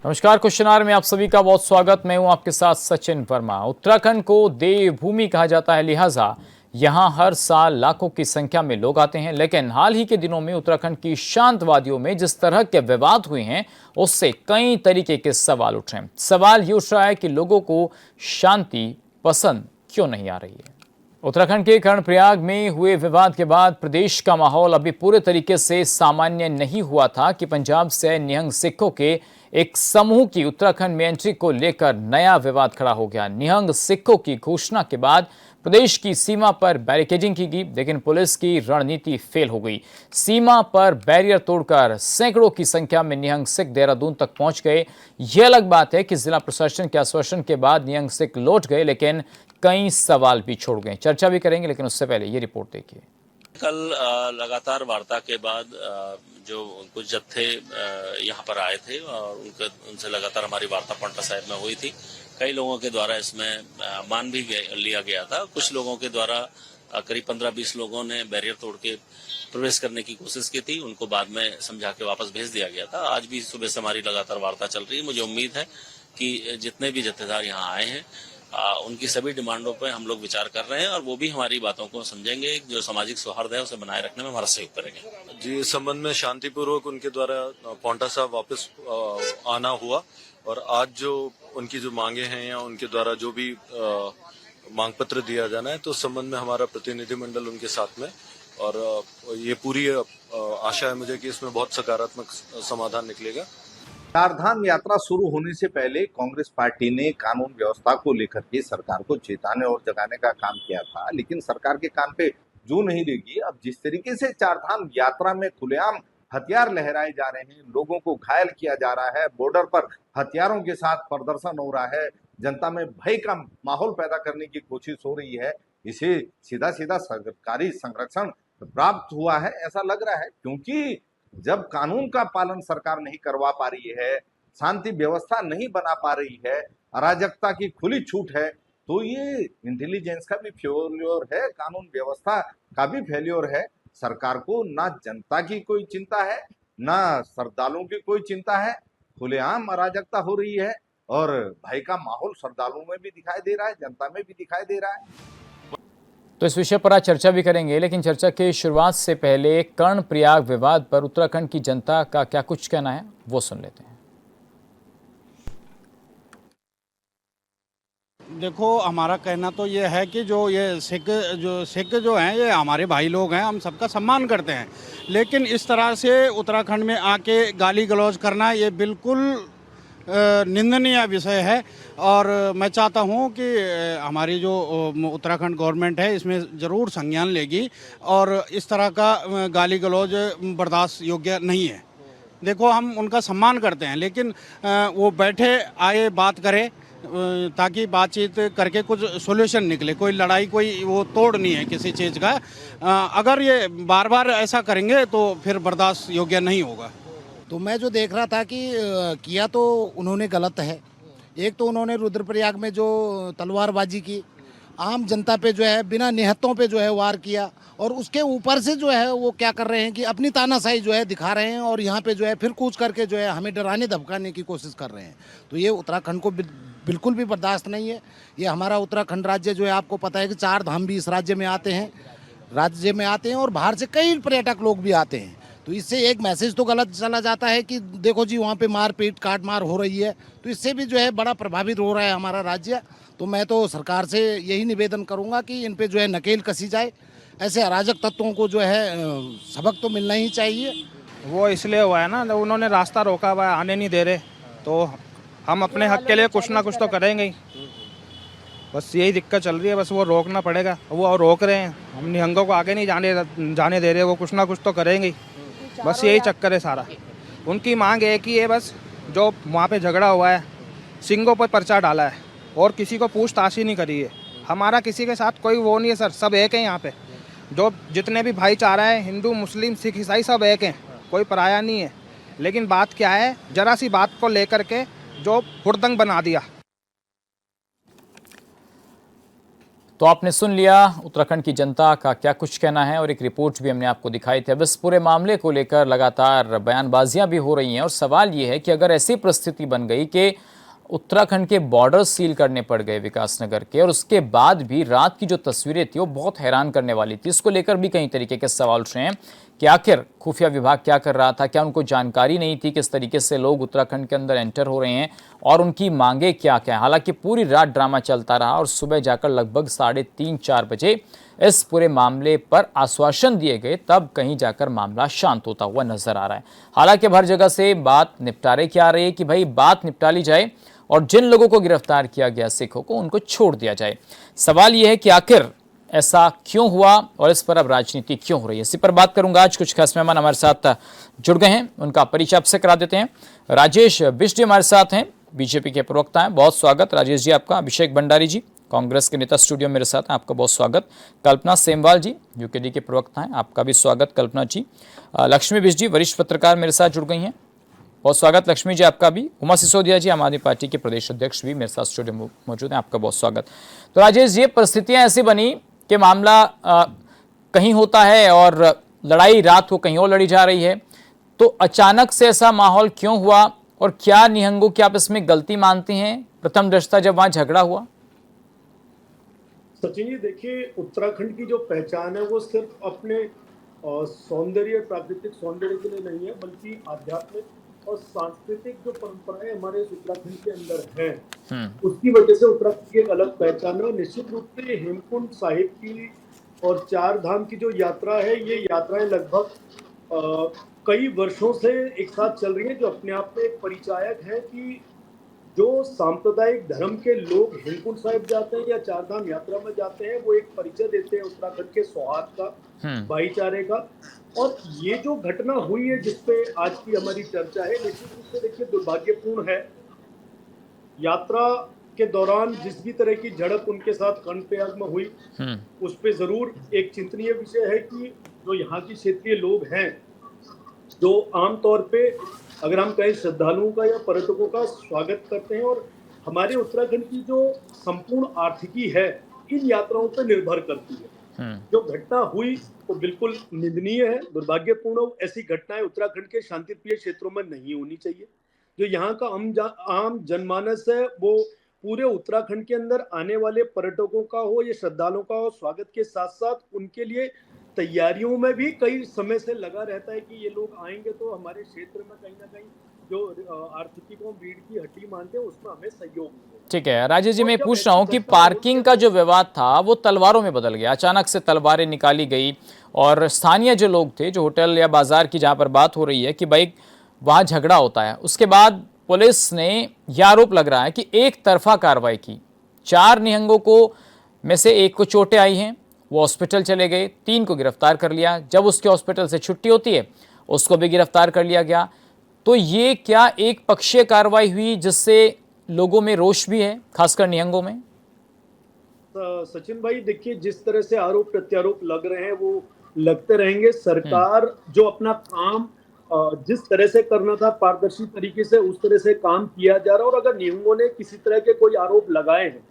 नमस्कार, question our में आप सभी का बहुत स्वागत। मैं हूं आपके साथ सचिन वर्मा। उत्तराखंड को देवभूमि कहा जाता है, लिहाजा यहां हर साल लाखों की संख्या में लोग आते हैं। लेकिन हाल ही के दिनों में उत्तराखंड की शांत वादियों में जिस तरह के विवाद हुए हैं, उससे कई तरीके के सवाल उठ रहे हैं। सवाल ये उठ रहा है कि लोगों को शांति पसंद क्यों नहीं आ रही है। उत्तराखंड के कर्णप्रयाग में हुए विवाद के बाद प्रदेश का माहौल अभी पूरे तरीके से सामान्य नहीं हुआ था कि पंजाब से निहंग सिखों के एक समूह की उत्तराखंड में एंट्री को लेकर नया विवाद खड़ा हो गया। निहंग सिखों की घोषणा के बाद प्रदेश की सीमा पर बैरिकेडिंग की गई, लेकिन पुलिस की रणनीति फेल हो गई। सीमा पर बैरियर तोड़कर सैकड़ों की संख्या में निहंग सिख देहरादून तक पहुंच गए। यह अलग बात है कि जिला प्रशासन के आश्वासन के बाद निहंग सिख लौट गए, लेकिन कई सवाल भी छोड़ गए। चर्चा भी करेंगे, लेकिन उससे पहले ये रिपोर्ट देखिए। कल लगातार वार्ता के बाद जो कुछ जत्थे यहाँ पर आए थे और उनसे लगातार हमारी वार्ता पांटा साहिब में हुई थी। कई लोगों के द्वारा इसमें मान भी लिया गया था। कुछ लोगों के द्वारा करीब 15-20 लोगों ने बैरियर तोड़ के प्रवेश करने की कोशिश की थी। उनको बाद में समझा के वापस भेज दिया गया था। आज भी सुबह से हमारी लगातार वार्ता चल रही है। मुझे उम्मीद है कि जितने भी जत्थेदार यहाँ आए हैं उनकी सभी डिमांडों पर हम लोग विचार कर रहे हैं और वो भी हमारी बातों को समझेंगे। जो सामाजिक सौहार्द है उसे बनाए रखने में हमारा सहयोग करेंगे। जी, इस संबंध में शांतिपूर्वक उनके द्वारा पांटा साहब वापस आना हुआ और आज जो उनकी जो मांगे हैं या उनके द्वारा जो भी मांग पत्र दिया जाना है, तो उस संबंध में हमारा प्रतिनिधिमंडल उनके साथ में और ये पूरी आशा है मुझे कि इसमें बहुत सकारात्मक समाधान निकलेगा। चारधाम यात्रा शुरू होने से पहले कांग्रेस पार्टी ने कानून व्यवस्था को लेकर के सरकार को चेताने और जगाने का काम किया था, लेकिन सरकार के कान पे जू नहीं लगी। अब जिस तरीके से चारधाम यात्रा में खुलेआम हथियार लहराए जा रहे हैं, लोगों को घायल किया जा रहा है, बॉर्डर पर हथियारों के साथ प्रदर्शन हो रहा है, जनता में भय का माहौल पैदा करने की कोशिश हो रही है, इसे सीधा सीधा सरकारी संरक्षण प्राप्त हुआ है ऐसा लग रहा है। क्योंकि जब कानून का पालन सरकार नहीं करवा पा रही है, शांति व्यवस्था नहीं बना पा रही है, अराजकता की खुली छूट है, तो ये इंटेलिजेंस का भी फेल्योर है, कानून व्यवस्था का भी फेल्योर है। सरकार को ना जनता की कोई चिंता है, ना श्रद्धालुओं की कोई चिंता है। खुलेआम अराजकता हो रही है और भय का माहौल श्रद्धालुओं में भी दिखाई दे रहा है, जनता में भी दिखाई दे रहा है। तो इस विषय पर आज चर्चा भी करेंगे, लेकिन चर्चा की शुरुआत से पहले कर्णप्रयाग विवाद पर उत्तराखंड की जनता का क्या कुछ कहना है, वो सुन लेते हैं। देखो, हमारा कहना तो ये है कि जो सिख जो हैं ये हमारे भाई लोग हैं, हम सबका सम्मान करते हैं। लेकिन इस तरह से उत्तराखंड में आके गाली गलौज करना ये बिल्कुल निंदनीय विषय है। और मैं चाहता हूँ कि हमारी जो उत्तराखंड गवर्नमेंट है इसमें ज़रूर संज्ञान लेगी और इस तरह का गाली गलौज बर्दाश्त योग्य नहीं है। देखो, हम उनका सम्मान करते हैं, लेकिन वो बैठे आए बात करें ताकि बातचीत करके कुछ सॉल्यूशन निकले। कोई लड़ाई, कोई वो तोड़ नहीं है किसी चीज़ का। अगर ये बार बार ऐसा करेंगे तो फिर बर्दाश्त योग्य नहीं होगा। तो मैं जो देख रहा था कि किया तो उन्होंने गलत है। एक तो उन्होंने रुद्रप्रयाग में जो तलवारबाजी की, आम जनता पे जो है बिना निहत्तों पे जो है वार किया, और उसके ऊपर से जो है वो क्या कर रहे हैं कि अपनी तानाशाही जो है दिखा रहे हैं और यहाँ पे जो है फिर कूच करके जो है हमें डराने धमकाने की कोशिश कर रहे हैं। तो ये उत्तराखंड को बिल्कुल भी बर्दाश्त नहीं है। ये हमारा उत्तराखंड राज्य जो है, आपको पता है कि 4 धाम भी इस राज्य में आते हैं और बाहर से कई पर्यटक लोग भी आते हैं। तो इससे एक मैसेज तो गलत चला जाता है कि देखो जी वहाँ पे मारपीट काट मार हो रही है, तो इससे भी जो है बड़ा प्रभावित हो रहा है हमारा राज्य। तो मैं तो सरकार से यही निवेदन करूँगा कि इन पे जो है नकेल कसी जाए। ऐसे अराजक तत्वों को जो है सबक तो मिलना ही चाहिए। वो इसलिए हुआ है ना, जब उन्होंने रास्ता रोका हुआ है, आने नहीं दे रहे, तो हम अपने हक के लिए कुछ ना कुछ तो करेंगे ही। बस यही दिक्कत चल रही है, बस वो रोकना पड़ेगा। वो रोक रहे हैं, हम निहंगों को आगे नहीं जाने दे रहे, वो कुछ ना कुछ तो करेंगे ही। बस यही चक्कर है सारा। उनकी मांग एक ही है, बस जो वहाँ पे झगड़ा हुआ है, सिंगों पर पर्चा डाला है और किसी को पूछताछ ही नहीं करी है। हमारा किसी के साथ कोई वो नहीं है सर, सब एक है यहाँ पे। जो जितने भी भाईचारा है, हिंदू मुस्लिम सिख ईसाई सब एक हैं, कोई पराया नहीं है। लेकिन बात क्या है, जरा सी बात को लेकर के जो हुड़दंग बना दिया। तो आपने सुन लिया उत्तराखंड की जनता का क्या कुछ कहना है और एक रिपोर्ट भी हमने आपको दिखाई थी। अब इस पूरे मामले को लेकर लगातार बयानबाजियां भी हो रही हैं और सवाल ये है कि अगर ऐसी परिस्थिति बन गई कि उत्तराखंड के बॉर्डर सील करने पड़ गए विकासनगर के और उसके बाद भी रात की जो तस्वीरें थी वो बहुत हैरान करने वाली थी। इसको लेकर भी कई तरीके के सवाल उठ रहे हैं कि आखिर खुफिया विभाग क्या कर रहा था, क्या उनको जानकारी नहीं थी किस तरीके से लोग उत्तराखंड के अंदर एंटर हो रहे हैं और उनकी मांगे क्या क्या। हालांकि पूरी रात ड्रामा चलता रहा और सुबह जाकर लगभग 3:30-4 बजे इस पूरे मामले पर आश्वासन दिए गए, तब कहीं जाकर मामला शांत होता हुआ नजर आ रहा है। हालांकि हर जगह से बात निपटारे की आ रही है कि भाई बात निपटा ली जाए और जिन लोगों को गिरफ्तार किया गया सिखों को उनको छोड़ दिया जाए। सवाल यह है कि आखिर ऐसा क्यों हुआ और इस पर अब राजनीति क्यों हो रही है, इसी पर बात करूंगा। आज कुछ खास मेहमान हमारे साथ जुड़ गए हैं, उनका परिचय आपसे करा देते हैं। राजेश बिष्ट हमारे साथ हैं, बीजेपी के प्रवक्ता हैं, बहुत स्वागत राजेश जी आपका। अभिषेक भंडारी जी कांग्रेस के नेता स्टूडियो मेरे साथ हैं, आपका बहुत स्वागत। कल्पना सेमवाल जी यूकेडी के प्रवक्ता हैं, आपका भी स्वागत कल्पना जी। लक्ष्मी बिष्ट जी वरिष्ठ पत्रकार मेरे साथ जुड़ गई हैं, बहुत स्वागत लक्ष्मी जी आपका भी। उमा सिसोदिया जी आम आदमी पार्टी के प्रदेश अध्यक्ष भी मेरे साथ स्टूडियो में मौजूद हैं, आपका बहुत स्वागत। तो राजेश, ये परिस्थितियां ऐसी बनी कि मामला कहीं होता है और लड़ाई रात को कहीं और लड़ी जा रही है, तो अचानक से ऐसा माहौल क्यों हुआ और क्या निहंगों की आप इसमें गलती मानती हैं प्रथम दृष्टया जब वहां झगड़ा हुआ? सचिन जी देखिए, उत्तराखंड की जो पहचान है वो सिर्फ अपने सौंदर्य, प्राकृतिक सौंदर्य के लिए नहीं है, बल्कि आध्यात्मिक और सांस्कृतिक जो परंपराएं हमारे इस उत्तराखंड के अंदर हैं, उसकी वजह से उत्तराखंड की एक अलग पहचान है। और निश्चित रूप से हेमकुंड साहिब की और 4 धाम की जो यात्रा है, ये यात्राएं लगभग कई वर्षों से एक साथ चल रही हैं, जो अपने आप में एक परिचायक है कि जो सांप्रदायिक धर्म के लोग हेमकुंड साहिब जाते हैं या 4 धाम यात्रा में जाते हैं, वो एक परिचय देते हैं उत्तराखंड के सौहार्द का, भाईचारे का। और ये जो घटना हुई है जिसपे आज की हमारी चर्चा है, निश्चित रूप से देखिए दुर्भाग्यपूर्ण है। यात्रा के दौरान जिस भी तरह की झड़प उनके साथ कर्णप्रयाग में हुई, उस पे जरूर एक चिंतनीय विषय है कि जो यहाँ की क्षेत्रीय लोग हैं, जो आमतौर पे अगर हम कहें श्रद्धालुओं का या पर्यटकों का स्वागत करते हैं, और हमारे उत्तराखंड की जो संपूर्ण आर्थिकी है इन यात्राओं पर निर्भर करती है। जो घटना हुई वो बिल्कुल निंदनीय है, दुर्भाग्यपूर्ण। ऐसी घटनाएं उत्तराखंड के शांतिप्रिय क्षेत्रों में नहीं होनी चाहिए। जो यहाँ का आम जनमानस है, वो पूरे उत्तराखंड के अंदर आने वाले पर्यटकों का हो या श्रद्धालुओं का हो, स्वागत के साथ साथ उनके लिए तैयारियों में भी कई समय से लगा रहता है कि ये लोग आएंगे तो हमारे क्षेत्र में कहीं ना कहीं जो आर्थिकी को भीड़ की हड्डी मानते हैं उसमें हमें सहयोग मिलेगा। ठीक है राजेश जी, मैं पूछ रहा हूँ कि पार्किंग का जो विवाद था वो तलवारों में बदल गया, अचानक से तलवारें निकाली गई और स्थानीय जो लोग थे, जो होटल या बाजार की जहाँ पर बात हो रही है कि भाई वहाँ झगड़ा होता है, उसके बाद पुलिस ने यह आरोप लग रहा है कि एक तरफा कार्रवाई की। 4 निहंगों को में से एक को चोटें आई हैं, वो हॉस्पिटल चले गए, 3 को गिरफ्तार कर लिया। जब उसके हॉस्पिटल से छुट्टी होती है उसको भी गिरफ्तार कर लिया गया। तो ये क्या एक पक्षीय कार्रवाई हुई जिससे लोगों में रोष भी है, खासकर निहंगों में? सचिन भाई देखिए, जिस तरह से आरोप प्रत्यारोप लग रहे हैं वो लगते रहेंगे। सरकार जो अपना काम जिस तरह से करना था पारदर्शी तरीके से, उस तरह से काम किया जा रहा है। और अगर निहंगों ने किसी तरह के कोई आरोप लगाए हैं,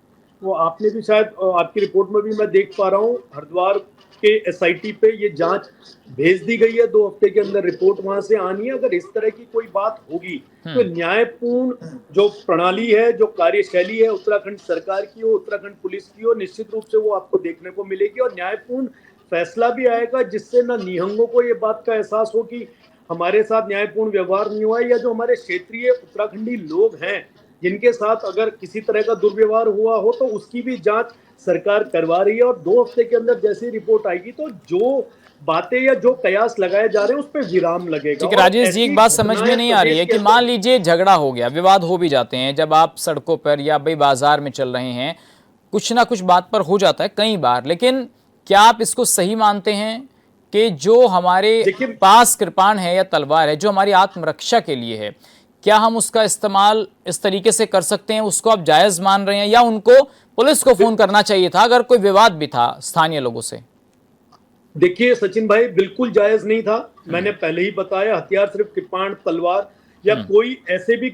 वो आपने भी शायद आपकी रिपोर्ट में भी मैं देख पा रहा हूँ, हरिद्वार के एसआईटी पे ये जांच भेज दी गई है, 2 हफ्ते के अंदर रिपोर्ट वहां से आनी है। अगर इस तरह की कोई बात होगी तो न्यायपूर्ण जो प्रणाली है, जो कार्यशैली है उत्तराखंड सरकार की हो, उत्तराखंड पुलिस की हो, निश्चित रूप से वो आपको देखने को मिलेगी। और न्यायपूर्ण फैसला भी आएगा जिससे ना निहंगों को ये बात का एहसास हो कि हमारे साथ न्यायपूर्ण व्यवहार नहीं हुआ है, या जो हमारे क्षेत्रीय उत्तराखंडी लोग हैं जिनके साथ अगर किसी तरह का दुर्व्यवहार हुआ हो तो उसकी भी जांच सरकार करवा रही है। और 2 हफ्ते के अंदर जैसी रिपोर्ट आएगी तो जो बातें या जो कयास लगाए जा रहे हैं उस पर विराम लगेगा। ठीक है राजेश जी, एक बात समझ में नहीं आ रही है कि मान लीजिए झगड़ा हो गया, विवाद हो भी जाते हैं, जब आप सड़कों पर या भाई बाजार में चल रहे हैं, कुछ ना कुछ बात पर हो जाता है कई बार, लेकिन क्या आप इसको सही मानते हैं कि जो हमारे पास कृपाण है या तलवार है, जो हमारी आत्मरक्षा के लिए है, क्या हम उसका इस्तेमाल इस तरीके से कर सकते हैं? उसको आप जायज मान रहे हैं या उनको पुलिस को फोन करना चाहिए था अगर कोई विवाद भी था स्थानीय लोगों से? देखिए सचिन भाई, बिल्कुल जायज नहीं था। मैंने पहले ही बताया, हथियार सिर्फ कृपाण, तलवार या कोई ऐसे भी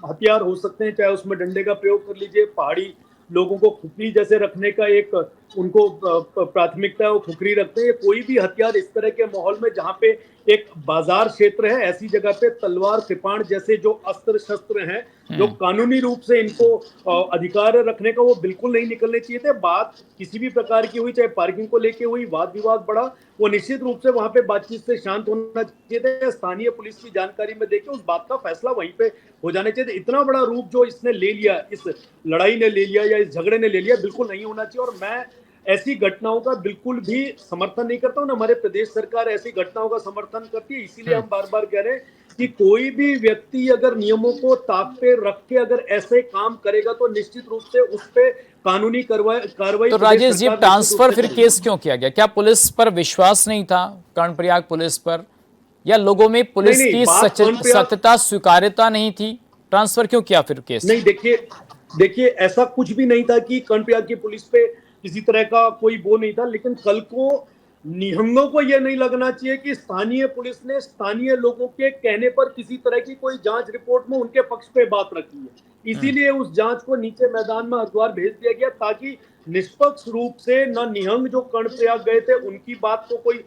हथियार हो सकते हैं, चाहे उसमें डंडे का प्रयोग कर लीजिए, पहाड़ी लोगों को खुपली जैसे रखने का एक उनको प्राथमिकता है वो खुखरी रखते हैं। कोई भी हथियार इस तरह के माहौल में जहाँ पे एक बाजार क्षेत्र है, ऐसी जगह पे तलवार कृपाण जैसे जो अस्त्र शस्त्र हैं जो कानूनी रूप से इनको अधिकार रखने का, वो बिल्कुल नहीं निकलने चाहिए थे। बात किसी भी प्रकार की हुई, चाहे पार्किंग को लेके हुई, वाद विवाद बढ़ा, वो निश्चित रूप से वहां पे बातचीत से शांत होना चाहिए था। स्थानीय पुलिस की जानकारी में देके उस बात का फैसला वहीं पे हो जाना चाहिए था। इतना बड़ा रूप जो इसने ले लिया, इस लड़ाई ने ले लिया या इस झगड़े ने ले लिया, बिल्कुल नहीं होना चाहिए। और मैं ऐसी घटनाओं का बिल्कुल भी समर्थन नहीं करता हूं, ना हमारे प्रदेश सरकार ऐसी घटनाओं का समर्थन करती है। इसीलिए हम बार बार कह रहे हैं कि कोई भी व्यक्ति अगर नियमों को ताक पे रख के अगर ऐसे काम करेगा तो निश्चित रूप से उस पे कानूनी कार्रवाई। तो राजेश जी, ट्रांसफर फिर केस क्यों किया गया? क्या पुलिस पर विश्वास नहीं था, कर्णप्रयाग पुलिस पर, या लोगों में पुलिस की सत्यता स्वीकार्यता नहीं थी? ट्रांसफर क्यों किया फिर केस? नहीं, देखिए ऐसा कुछ भी नहीं था कि कर्णप्रयाग की पुलिस पे किसी तरह का कोई वो नहीं था, लेकिन कल को निहंगों को यह नहीं लगना चाहिए कि स्थानीय पुलिस ने स्थानीय लोगों के कहने पर किसी तरह की कोई जांच रिपोर्ट में उनके पक्ष पे बात रखी है। इसीलिए उस जांच को नीचे मैदान में हरिद्वार भेज दिया गया, ताकि निष्पक्ष रूप से न निहंग जो कर्णप्रयाग गए थे उनकी बात को कोई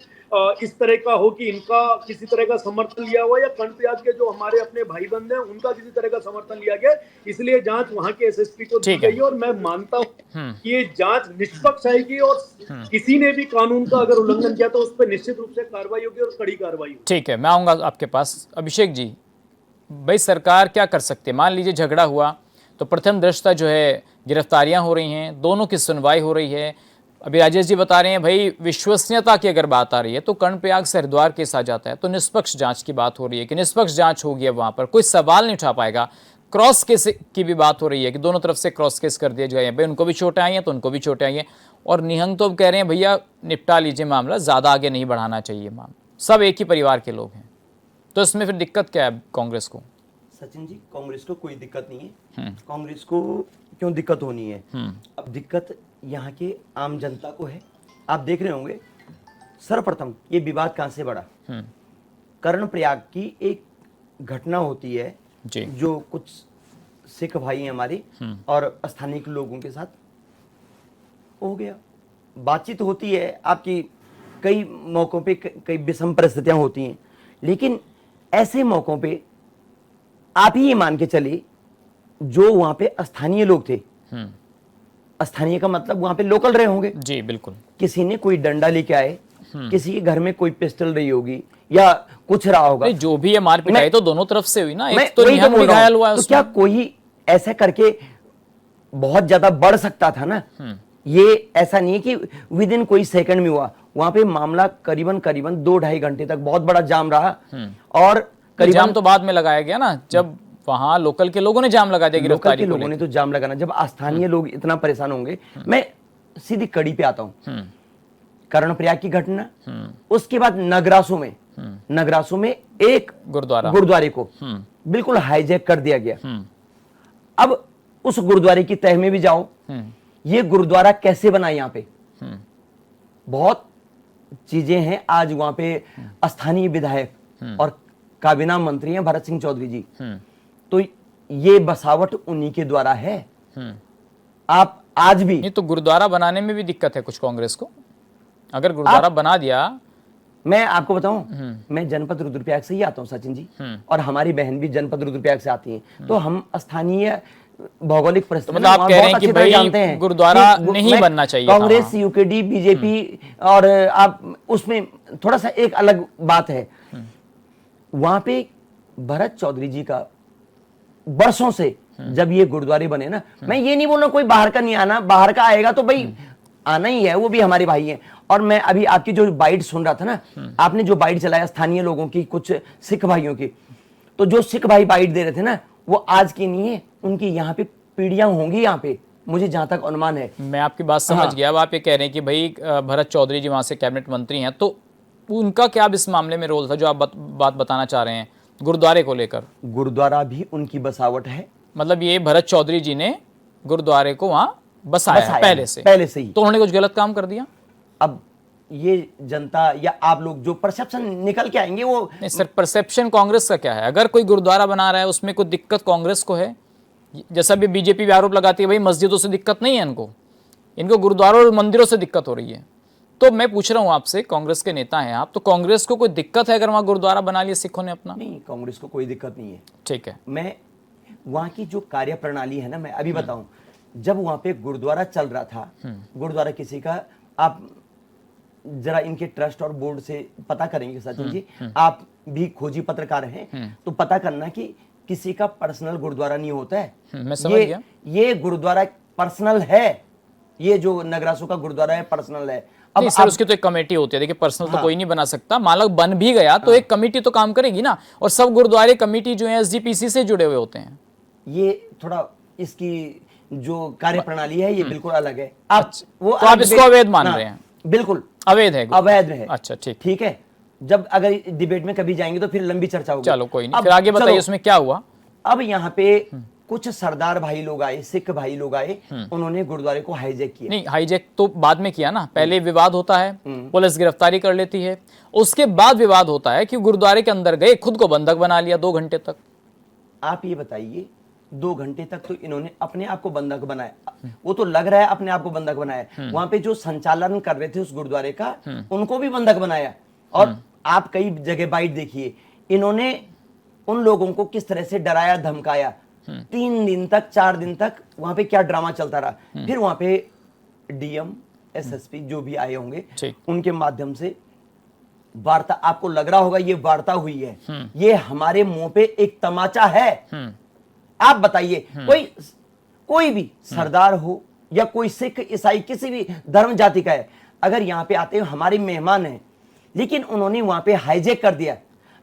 इस तरह का हो कि इनका किसी तरह का समर्थन लिया हुआ, या कर्णप्रयाग के जो हमारे अपने भाई बंद हैं उनका किसी तरह का समर्थन लिया गया। इसलिए जांच वहां के एसएसपी को दी गई, और मैं मानता हूं कि ये जांच निष्पक्ष आएगी, और किसी ने भी कानून का अगर उल्लंघन किया तो उस पर निश्चित रूप से कार्रवाई होगी, और कड़ी कार्रवाई होगी। ठीक है, मैं आऊंगा आपके पास। अभिषेक जी, भाई सरकार क्या कर सकती है? मान लीजिए झगड़ा हुआ तो प्रथम दृष्टया जो है गिरफ्तारियां हो रही हैं, दोनों की सुनवाई हो रही है। अभी राजेश जी बता रहे हैं भाई विश्वसनीयता की अगर बात आ रही है तो कर्णप्रयाग से हरिद्वार केस आ जाता है, तो निष्पक्ष जांच की बात हो रही है कि निष्पक्ष जांच होगी। अब वहां पर कोई सवाल नहीं उठा पाएगा। क्रॉस केस की भी बात हो रही है कि दोनों तरफ से क्रॉस केस कर दिया जाए, भाई उनको भी चोटें आई हैं तो उनको भी चोटें आई हैं। और निहंग तो अब कह रहे हैं भैया निपटा लीजिए मामला, ज़्यादा आगे नहीं बढ़ाना चाहिए मामला, सब एक ही परिवार के लोग हैं। तो इसमें फिर दिक्कत क्या है कांग्रेस को? सचिन जी, कांग्रेस को कोई दिक्कत नहीं है। कांग्रेस को क्यों दिक्कत होनी है? अब दिक्कत यहाँ के आम जनता को है। आप देख रहे होंगे, सर्वप्रथम ये विवाद कहाँ से बढ़ा? कर्णप्रयाग की एक घटना होती है जी। जो कुछ सिख भाई हैं हमारे और स्थानीय लोगों के साथ हो गया, बातचीत होती है, आपकी कई मौकों पे कई विषम परिस्थितियां होती हैं, लेकिन ऐसे मौकों पे आप ही ये मान के चले जो वहां पे स्थानीय लोग थे, स्थानीय का मतलब वहां पे लोकल रहे होंगे जी, बिल्कुल, किसी ने कोई डंडा लेके आए, किसी के घर में कोई पिस्टल रही होगी या कुछ रहा होगा, जो भी ये मार पिटाई तो दोनों तरफ से हुई ना, एक तो वही निहंग भी घायल हुआ है तो क्या कोई ऐसा करके बहुत ज्यादा बढ़ सकता था ना? ये ऐसा नहीं है कि विद इन कोई सेकंड में हुआ। वहां पे मामला करीबन 2-2.5 घंटे तक बहुत बड़ा जाम रहा, और करीबन जाम तो बाद में लगाया गया ना, जब वहां लोकल के लोगों ने जाम लगा दिया, गिरफ्तारी के लोगों ने तो जाम लगाना, जब स्थानीय लोग इतना परेशान होंगे। मैं सीधी कड़ी पे आता हूं, कर्णप्रयाग की घटना, उसके बाद नगरासू में एक गुरुद्वारे को बिल्कुल हाईजैक कर दिया गया। अब उस गुरुद्वारे की तह में भी जाओ, ये गुरुद्वारा कैसे बना? यहाँ पे बहुत चीजें हैं। आज वहां पे स्थानीय विधायक और काबीना मंत्री हैं भरत सिंह चौधरी जी, तो ये बसावट उन्हीं के द्वारा है। आप आज भी नहीं, तो गुरुद्वारा बनाने में भी दिक्कत है कुछ कांग्रेस को। अगर गुरुद्वारा बना दिया, मैं आपको बताऊं, मैं जनपद रुद्रप्रयाग से ही आता हूं सचिन जी, और हमारी बहन भी जनपद रुद्रप्रयाग से आती हैं, तो हम स्थानीय भौगोलिक परिस्थिति मतलब आप कह रहे हैं कि भाई जानते हैं गुरुद्वारा नहीं बनना चाहिए। कांग्रेस, यूकेडी, बीजेपी, और आप उसमें थोड़ा सा एक अलग बात है, वहां पे भरत चौधरी जी का बरसों से जब ये गुरुद्वारे बने ना, मैं ये नहीं बोल रहा कोई बाहर का नहीं आना, बाहर का आएगा तो भाई आना ही है, वो भी हमारे भाई हैं। और मैं अभी आपकी जो बाइट सुन रहा था ना, आपने जो बाइट चलाया स्थानीय लोगों की, कुछ सिख भाइयों की, तो जो सिख भाई बाइट दे रहे थे ना, वो आज की नहीं है, उनकी यहाँ पे पीढ़ियां होंगी यहाँ पे, मुझे जहां तक अनुमान है। मैं आपकी बात समझ गया। अब आप ये कह रहे हैं कि भाई भरत चौधरी जी वहां से कैबिनेट मंत्री हैं, तो उनका क्या इस मामले में रोल था जो आप बात बताना चाह रहे हैं गुरुद्वारे को लेकर? गुरुद्वारा भी उनकी बसावट है, मतलब ये भरत चौधरी जी ने गुरुद्वारे को वहां बसाया पहले से ही, तो उन्होंने कुछ गलत काम कर दिया? अब ये जनता या आप लोग जो परसेप्शन निकल के आएंगे, वो नहीं सर, परसेप्शन कांग्रेस का क्या है? अगर कोई गुरुद्वारा बना रहा है उसमें कोई दिक्कत कांग्रेस को है? जैसा भी बीजेपी भी आरोप लगाती है भाई मस्जिदों से दिक्कत नहीं है इनको, इनको गुरुद्वारों और मंदिरों से दिक्कत हो रही है। तो मैं पूछ रहा हूं आपसे, कांग्रेस के नेता हैं आप, तो कांग्रेस को कोई दिक्कत है अगर वहां गुरुद्वारा बना लिया सिखों ने अपना? नहीं, कांग्रेस को कोई दिक्कत नहीं है। ठीक है, मैं वहां की जो कार्य प्रणाली है ना, मैं अभी बताऊं, जब वहां पे गुरुद्वारा चल रहा था, गुरुद्वारा किसी का, आप जरा इनके ट्रस्ट और बोर्ड से पता करेंगे सचिन जी, आप भी खोजी पत्रकार हैं, तो पता करना कि किसी का पर्सनल गुरुद्वारा नहीं होता है। मैं समझ गया। ये गुरुद्वारा पर्सनल है, ये जो नगरासू का गुरुद्वारा है पर्सनल है। नहीं सर, उसकी तो एक कमेटी होती है। देखिए पर्सनल तो कोई नहीं बना सकता, मान लो बन भी गया तो एक कमेटी तो काम करेगी ना, और सब गुरुद्वारे कमेटी जो है एसजीपीसी से जुड़े हुए होते हैं। ये थोड़ा इसकी जो कार्य प्रणाली है ये बिल्कुल अलग है। आप वो तो आप इसको अवैध मान रहे हैं? बिल्कुल अवैध है, अवैध है। अच्छा ठीक, ठीक है। जब अगर डिबेट में कभी जाएंगे तो फिर लंबी चर्चा होगी। चलो कोई नहीं, फिर आगे बताइए उसमें क्या हुआ। अब यहाँ पे कुछ सरदार भाई लोग आए, सिख भाई लोग आए, उन्होंने गुरुद्वारे को हाईजैक किया। नहीं, हाईजैक तो बाद में किया ना, पहले विवाद होता है, पुलिस गिरफ्तारी कर लेती है, उसके बाद विवाद होता है कि गुरुद्वारे के अंदर गए, खुद को बंधक बना लिया 2 घंटे तक। आप ये बताइए, 2 घंटे तक तो इन्होंने अपने आप को बंधक बनाया, वो तो लग रहा है अपने आप को बंधक बनाया। वहां पे जो संचालन कर रहे थे उस गुरुद्वारे का, उनको भी बंधक बनाया। और आप कई जगह बाइट देखिए, इन्होंने उन लोगों को किस तरह से डराया धमकाया। 3 दिन तक 4 दिन तक वहां पे क्या ड्रामा चलता रहा। फिर वहां पे डीएम एसएसपी जो भी आए होंगे, उनके माध्यम से वार्ता, आपको लग रहा होगा ये वार्ता हुई है, ये हमारे मुंह पे एक तमाचा है। आप बताइए, कोई भी सरदार हो या कोई सिख ईसाई किसी भी धर्म जाति का है, अगर यहाँ पे आते हैं हमारे मेहमान हैं, लेकिन उन्होंने वहां पे हाईजैक कर दिया।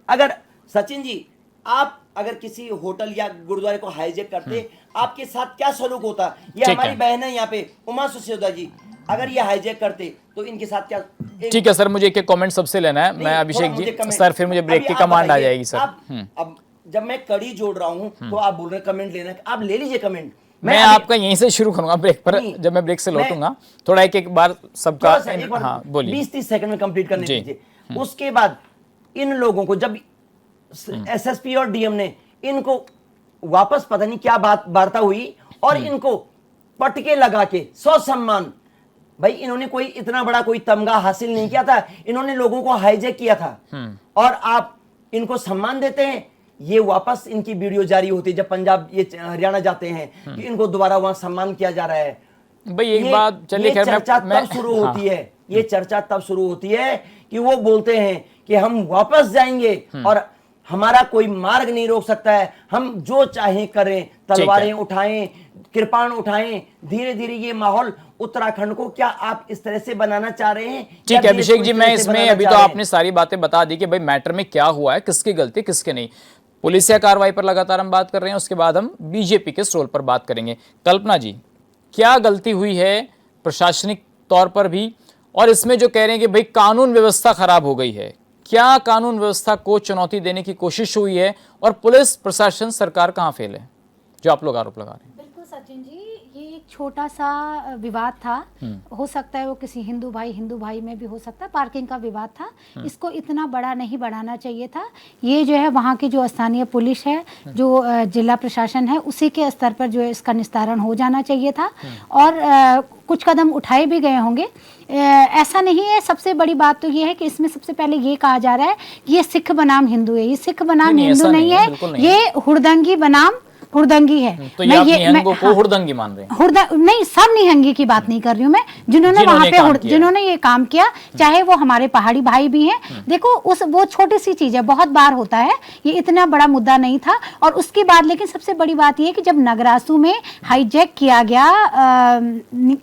अगर सचिन जी, आप अगर किसी होटल या गुरुद्वारे को हाईजैक करते, आपके साथ क्या सलूक होता? ये हमारी बहन है यहाँ पे उमा सुशोदा जी, अगर ये हाईजैक करते तो इनके साथ क्या? ठीक है सर, मुझे एक कमेंट सबसे लेना है। मैं अभिषेक जी सर, फिर मुझे ब्रेक की कमांड आ जाएगी सर। अब जब मैं कड़ी जोड़ रहा हूं तो आप बोल रहे हैं कमेंट लेना, आप ले लीजिए कमेंट। मैं आपका यहीं से शुरू करूंगा ब्रेक पर, जब मैं ब्रेक से लौटूंगा थोड़ा एक बार सबका। हाँ बोलिए। 20-30 सेकंड में कंप्लीट करने दीजिए। उसके बाद इन लोगों को जब एसएसपी और डीएम ने इनको वापस पता नहीं क्या बात वार्ता हुई और इनको पटके लगा के सम्मान, भाई इन्होंने कोई इतना बड़ा कोई तमगा हासिल नहीं किया था, इन्होंने लोगों को हाईजैक किया था और आप इनको सम्मान देते हैं। ये वापस इनकी वीडियो जारी होती है जब पंजाब ये हरियाणा जाते हैं कि इनको दोबारा वहां सम्मान किया जा रहा है। भाई एक बात चलिए, खैर चर्चा तब शुरू होती है, ये चर्चा तब शुरू होती है कि वो बोलते हैं कि हम वापस जाएंगे और हमारा कोई मार्ग नहीं रोक सकता है, हम जो चाहें करें, तलवारें उठाएं, कृपाण उठाएं। धीरे धीरे ये माहौल उत्तराखंड को क्या आप इस तरह से बनाना चाह रहे हैं? ठीक है अभिषेक जी, मैं इसमें अभी तो आपने सारी बातें बता दी कि भाई मैटर में क्या हुआ है, किसकी गलती किसकी नहीं। पुलिसिया कार्रवाई पर लगातार हम बात कर रहे हैं, उसके बाद हम बीजेपी के रोल पर बात करेंगे। कल्पना जी, क्या गलती हुई है प्रशासनिक तौर पर भी, और इसमें जो कह रहे हैं कि भाई कानून व्यवस्था खराब हो गई है, क्या कानून व्यवस्था को चुनौती देने की कोशिश हुई है और पुलिस प्रशासन सरकार कहां फेल है, जो आप लोग आरोप लगा रहे हैं? बिल्कुल सचिन जी, ये एक छोटा सा विवाद था, हो सकता है वो किसी हिंदू भाई में भी हो सकता है, पार्किंग का विवाद था, इसको इतना बड़ा नहीं बढ़ाना चाहिए था। ये जो है वहाँ की जो स्थानीय पुलिस है, जो जिला प्रशासन है, उसी के स्तर पर जो है इसका निस्तारण हो जाना चाहिए था और कुछ कदम उठाए भी गए होंगे। ऐसा नहीं है, सबसे बड़ी बात तो ये है कि इसमें सबसे पहले ये कहा जा रहा है कि ये सिख बनाम हिंदू है। ये सिख बनाम हिंदू नहीं है, ये हुड़दंगी बनाम हुड़दंगी है। तो ये आप निहंगों को हुड़दंगी मान रहे हैं? नहीं, सब निहंगी की बात नहीं कर रही हूँ मैं, जिन्होंने वहां पे जिन्होंने ये काम किया, चाहे वो हमारे पहाड़ी भाई भी हैं। देखो वो छोटी सी चीज है, बहुत बार होता है, ये इतना बड़ा मुद्दा नहीं था। और उसके बाद लेकिन सबसे बड़ी बात ये कि जब नगरासू में हाईजैक किया गया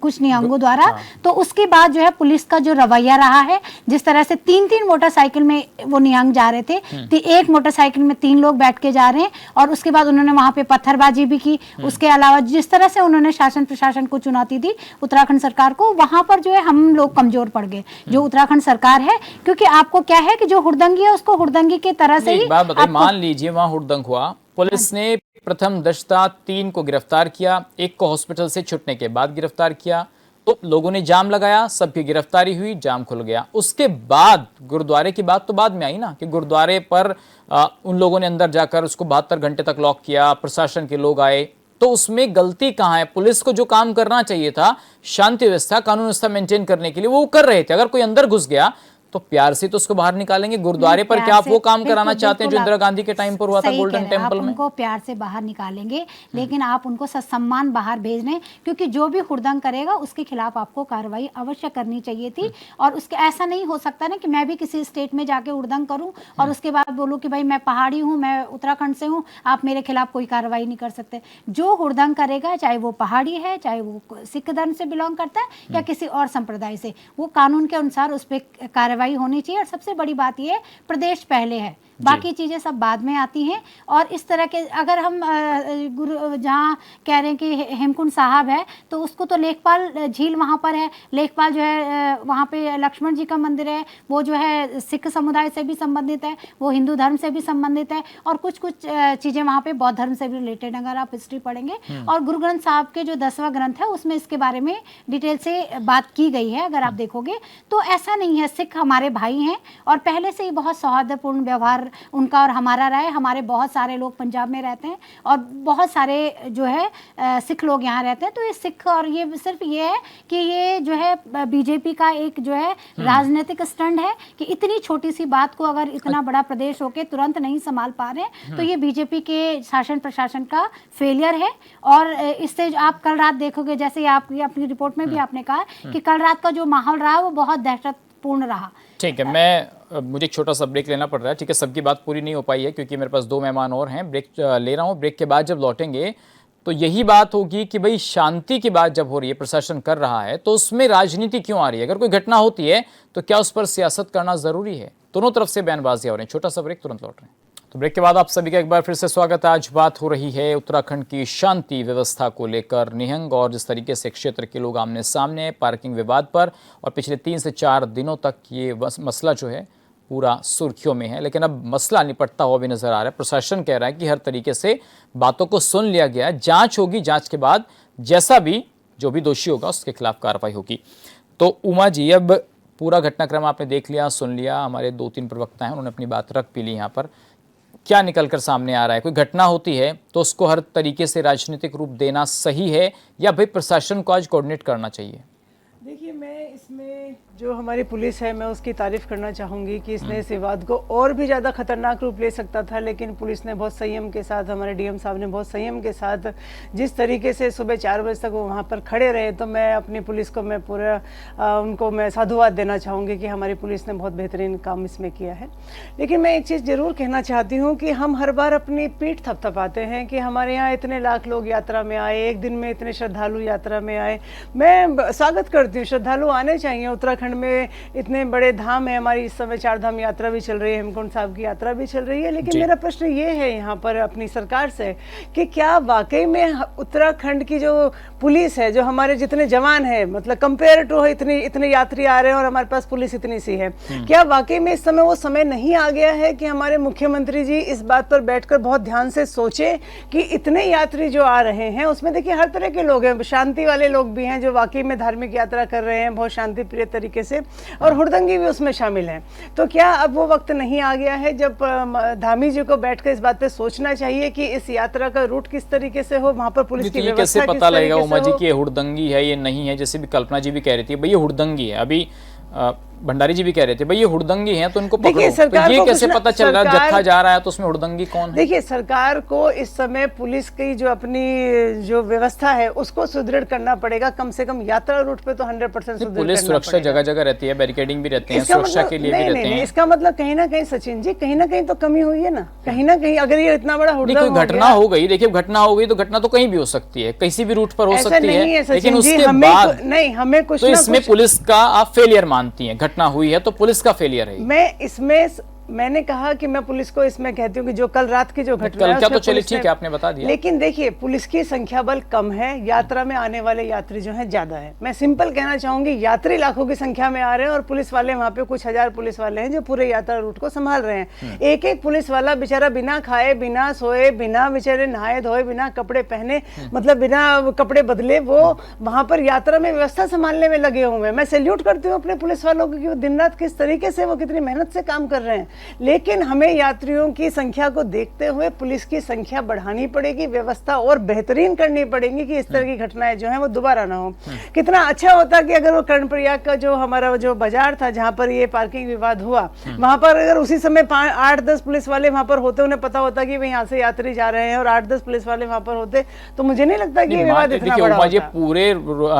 कुछ निहंगों द्वारा, तो उसके बाद जो है पुलिस का जो रवैया रहा है, जिस तरह से 3-3 मोटरसाइकिल में वो निहंग जा रहे थे, एक मोटरसाइकिल में 3 लोग बैठ के जा रहे हैं, और उसके बाद उन्होंने वहां पे पत्थरबाजी भी की। उसके अलावा जिस तरह से उन्होंने शासन प्रशासन को चुनौती दी उत्तराखंड सरकार को, वहां पर जो है हम लोग कमजोर पड़ गए, जो उत्तराखंड सरकार है। क्योंकि आपको क्या है कि जो हुड़दंगी है उसको हुड़दंगी के तरह से ही मान लीजिए वहां हुड़दंग हुआ, पुलिस ने प्रथम दशता 3 को गिरफ्तार किया, 1 को हॉस्पिटल से छुटने के बाद गिरफ्तार किया, तो लोगों ने जाम लगाया, सबकी गिरफ्तारी हुई, जाम खुल गया। उसके बाद गुरुद्वारे की बात तो बाद में आई ना, कि गुरुद्वारे पर उन लोगों ने अंदर जाकर उसको 72 घंटे तक लॉक किया, प्रशासन के लोग आए, तो उसमें गलती कहाँ है? पुलिस को जो काम करना चाहिए था शांति व्यवस्था, कानून व्यवस्था मेंटेन करने के लिए, वो कर रहे थे। अगर कोई अंदर घुस गया तो प्यार से तो उसको बाहर निकालेंगे। गुरुद्वारे पर क्या आप वो काम कराना चाहते हैं जो इंदिरा गांधी के टाइम पर हुआ था गोल्डन टेम्पल में? उनको प्यार से बाहर निकालेंगे, लेकिन आप उनको ससम्मान बाहर भेज रहे हैं, क्योंकि जो भी हुड़दंग करेगा उसके खिलाफ आपको कार्रवाई अवश्य करनी चाहिए थी। और उसके ऐसा नहीं हो सकता ना कि मैं भी किसी स्टेट में जाके हुड़दंग करूं और उसके बाद बोलूं कि भाई मैं पहाड़ी हूं, मैं उत्तराखंड से हूं, आप मेरे खिलाफ कोई कार्रवाई नहीं कर सकते। जो हुड़दंग करेगा, चाहे वो पहाड़ी है, चाहे वो सिख धर्म से बिलोंग करता है या किसी और संप्रदाय से, वो कानून के अनुसार उस पर कार्रवाई होनी चाहिए। और सबसे बड़ी बात ये है, प्रदेश पहले है, बाकी चीज़ें सब बाद में आती हैं। और इस तरह के अगर हम गुरु जहाँ कह रहे हैं कि हेमकुंड साहब है, तो उसको तो लेखपाल झील वहाँ पर है, लेखपाल जो है वहाँ पे लक्ष्मण जी का मंदिर है, वो जो है सिख समुदाय से भी संबंधित है, वो हिंदू धर्म से भी संबंधित है, और कुछ चीज़ें वहाँ पे बौद्ध धर्म से भी रिलेटेड अगर आप हिस्ट्री पढ़ेंगे। और गुरु ग्रंथ साहब के जो 10वां ग्रंथ है उसमें इसके बारे में डिटेल से बात की गई है। अगर आप देखोगे तो ऐसा नहीं है, सिख हमारे भाई हैं और पहले से ही बहुत सौहार्दपूर्ण व्यवहार उनका और हमारा रहा है। हमारे बहुत सारे लोग पंजाब में रहते हैं और बहुत सारे जो है सिख लोग यहाँ रहते हैं। तो ये सिख, और ये सिर्फ ये है कि ये जो है बीजेपी का एक जो है राजनीतिक स्टंट है कि इतनी छोटी सी बात को अगर इतना बड़ा प्रदेश होके तुरंत नहीं संभाल पा रहे हैं, तो ये बीजेपी के शासन प्रशासन का फेलियर है। और इससे आप कल रात देखोगे, जैसे आप अपनी रिपोर्ट में भी आपने कहा कि कल रात का जो माहौल रहा वो बहुत दहशतपूर्ण रहा। ठीक है, मुझे एक छोटा सा ब्रेक लेना पड़ रहा है। ठीक है, सबकी बात पूरी नहीं हो पाई है क्योंकि मेरे पास 2 मेहमान और हैं। ब्रेक ले रहा हूँ। ब्रेक के बाद जब लौटेंगे तो यही बात होगी कि भाई शांति की बात जब हो रही है, प्रशासन कर रहा है, तो उसमें राजनीति क्यों आ रही है? अगर कोई घटना होती है तो क्या उस पर सियासत करना जरूरी है? दोनों तरफ से बयानबाजियां हो रही हैं। छोटा सा ब्रेक, तुरंत लौट रहे हैं। तो ब्रेक के बाद आप सभी का एक बार फिर से स्वागत है। आज बात हो रही है उत्तराखंड की शांति व्यवस्था को लेकर, निहंग और जिस तरीके से क्षेत्र के लोग आमने सामने पार्किंग विवाद पर, और पिछले 3 से 4 दिनों तक ये मसला जो है पूरा सुर्खियों में है। लेकिन अब मसला निपटता हुआ भी नजर आ रहा है। प्रशासन कह रहा है कि हर तरीके से बातों को सुन लिया गया है, जांच होगी, जांच के बाद जैसा भी जो भी दोषी होगा उसके खिलाफ कार्रवाई होगी। तो उमा जी, अब पूरा घटनाक्रम आपने देख लिया, सुन लिया, हमारे 2-3 प्रवक्ता हैं, उन्होंने अपनी बात रख भी ली। यहाँ पर क्या निकलकर सामने आ रहा है? कोई घटना होती है तो उसको हर तरीके से राजनीतिक रूप देना सही है या भाई प्रशासन को आज कोऑर्डिनेट करना चाहिए? देखिए, मैं इसमें जो हमारी पुलिस है, मैं उसकी तारीफ़ करना चाहूँगी कि इसने इस विवाद को और भी ज़्यादा खतरनाक रूप ले सकता था, लेकिन पुलिस ने बहुत संयम के साथ, हमारे डीएम साहब ने बहुत संयम के साथ जिस तरीके से सुबह 4 बजे तक वो वहाँ पर खड़े रहे, तो मैं अपनी पुलिस को मैं पूरा उनको मैं साधुवाद देना चाहूँगी कि हमारी पुलिस ने बहुत बेहतरीन काम इसमें किया है। लेकिन मैं एक चीज़ ज़रूर कहना चाहती हूँ कि हम हर बार अपनी पीठ थपथपाते हैं कि हमारे यहाँ इतने लाख लोग यात्रा में आए, एक दिन में इतने श्रद्धालु यात्रा में आए। मैं स्वागत करती हूँ, श्रद्धालु आने चाहिए। उत्तराखंड में इतने बड़े धाम है, हमारी इस समय 4 धाम यात्रा भी चल रही है, हेमकुंड साहब की यात्रा भी चल रही है। लेकिन मेरा प्रश्न ये है यहाँ पर अपनी सरकार से कि क्या वाकई में उत्तराखंड की जो पुलिस है, जो हमारे जितने जवान हैं, मतलब कंपेयर टू इतने यात्री आ रहे हैं और हमारे पास पुलिस इतनी सी है, क्या वाकई में इस समय वो समय नहीं आ गया है कि हमारे मुख्यमंत्री जी इस बात पर बैठकर बहुत ध्यान से सोचे कि इतने यात्री जो आ रहे हैं उसमें देखिए हर तरह के लोग हैं, शांति वाले लोग भी हैं जो वाकई में धार्मिक यात्रा कर रहे हैं बहुत शांति प्रिय तरीके से, और हुड़दंगी भी उसमें शामिल है। तो क्या अब वो वक्त नहीं आ गया है जब धामी जी को बैठकर इस बात पे सोचना चाहिए कि इस यात्रा का रूट किस तरीके से हो, वहां पर पुलिस की व्यवस्था कैसे पता लगेगा उमा जी कि ये हुड़दंगी है ये नहीं है? जैसे भी कल्पना जी भी कह रही थी भाई ये हुड़दंगी है, अभी भंडारी जी भी कह रहे थे भाई ये हुड़दंगी है तो इनको पकड़ो। तो ये कैसे पता चल रहा है जत्था जा रहा है तो उसमें हुड़दंगी कौन है? देखिए, सरकार को इस समय पुलिस की जो अपनी जो व्यवस्था है उसको सुदृढ़ करना पड़ेगा। कम से कम यात्रा रूट पे तो 100% सुदृढ़ पुलिस सुरक्षा जगह जगह रहती है, बैरिकेडिंग भी रहते हैं, सुरक्षा के लिए भी रहते हैं। इसका मतलब कहीं ना कहीं सचिन जी, कहीं ना कहीं तो कमी हुई है ना, कहीं ना कहीं। अगर ये इतना बड़ा कोई घटना हो गई, देखिए घटना हो गई तो घटना तो कहीं भी हो सकती है, किसी भी रूट पर हो सकती है, लेकिन उसके बाद नहीं, हमें कुछ तो इसमें पुलिस का आप फेलियर मानती हैं? घटना हुई है तो पुलिस का फेलियर है? मैं इसमें मैंने कहा कि मैं पुलिस को इसमें कहती हूँ कि जो कल रात की जो घटना है, क्या तो चलिए ठीक है आपने बता दिया, लेकिन देखिए पुलिस की संख्या बल कम है, यात्रा में आने वाले यात्री जो हैं ज्यादा है। मैं सिंपल कहना चाहूंगी, यात्री लाखों की संख्या में आ रहे हैं और पुलिस वाले वहाँ पे कुछ हजार पुलिस वाले हैं जो पूरे यात्रा रूट को संभाल रहे हैं। एक एक पुलिस वाला बेचारा बिना खाए, बिना सोए, बिना बेचारे नहाए धोए, बिना कपड़े पहने, मतलब बिना कपड़े बदले वो वहां पर यात्रा में व्यवस्था संभालने में लगे हुए हैं। मैं सैल्यूट करती हूँ अपने पुलिस वालों को कि वो दिन रात किस तरीके से वो कितनी मेहनत से काम कर रहे हैं। लेकिन हमें यात्रियों की संख्या को देखते हुए पुलिस की संख्या बढ़ानी पड़ेगी, व्यवस्था और बेहतरीन करनी पड़ेगी कि इस तरह की घटनाएं जो हैं वो दोबारा ना हो। कितना अच्छा होता कि अगर वो कर्णप्रयाग का जो हमारा जो बाजार था जहां पर ये पार्किंग विवाद हुआ, वहां पर अगर उसी समय 8-10 पुलिस वाले वहां पर होते, उन्हें पता होता कि भाई यहाँ से यात्री जा रहे हैं और 8-10 पुलिस वाले वहां पर होते, तो मुझे नहीं लगता कि ये विवाद इतना बड़ा होता। पूरे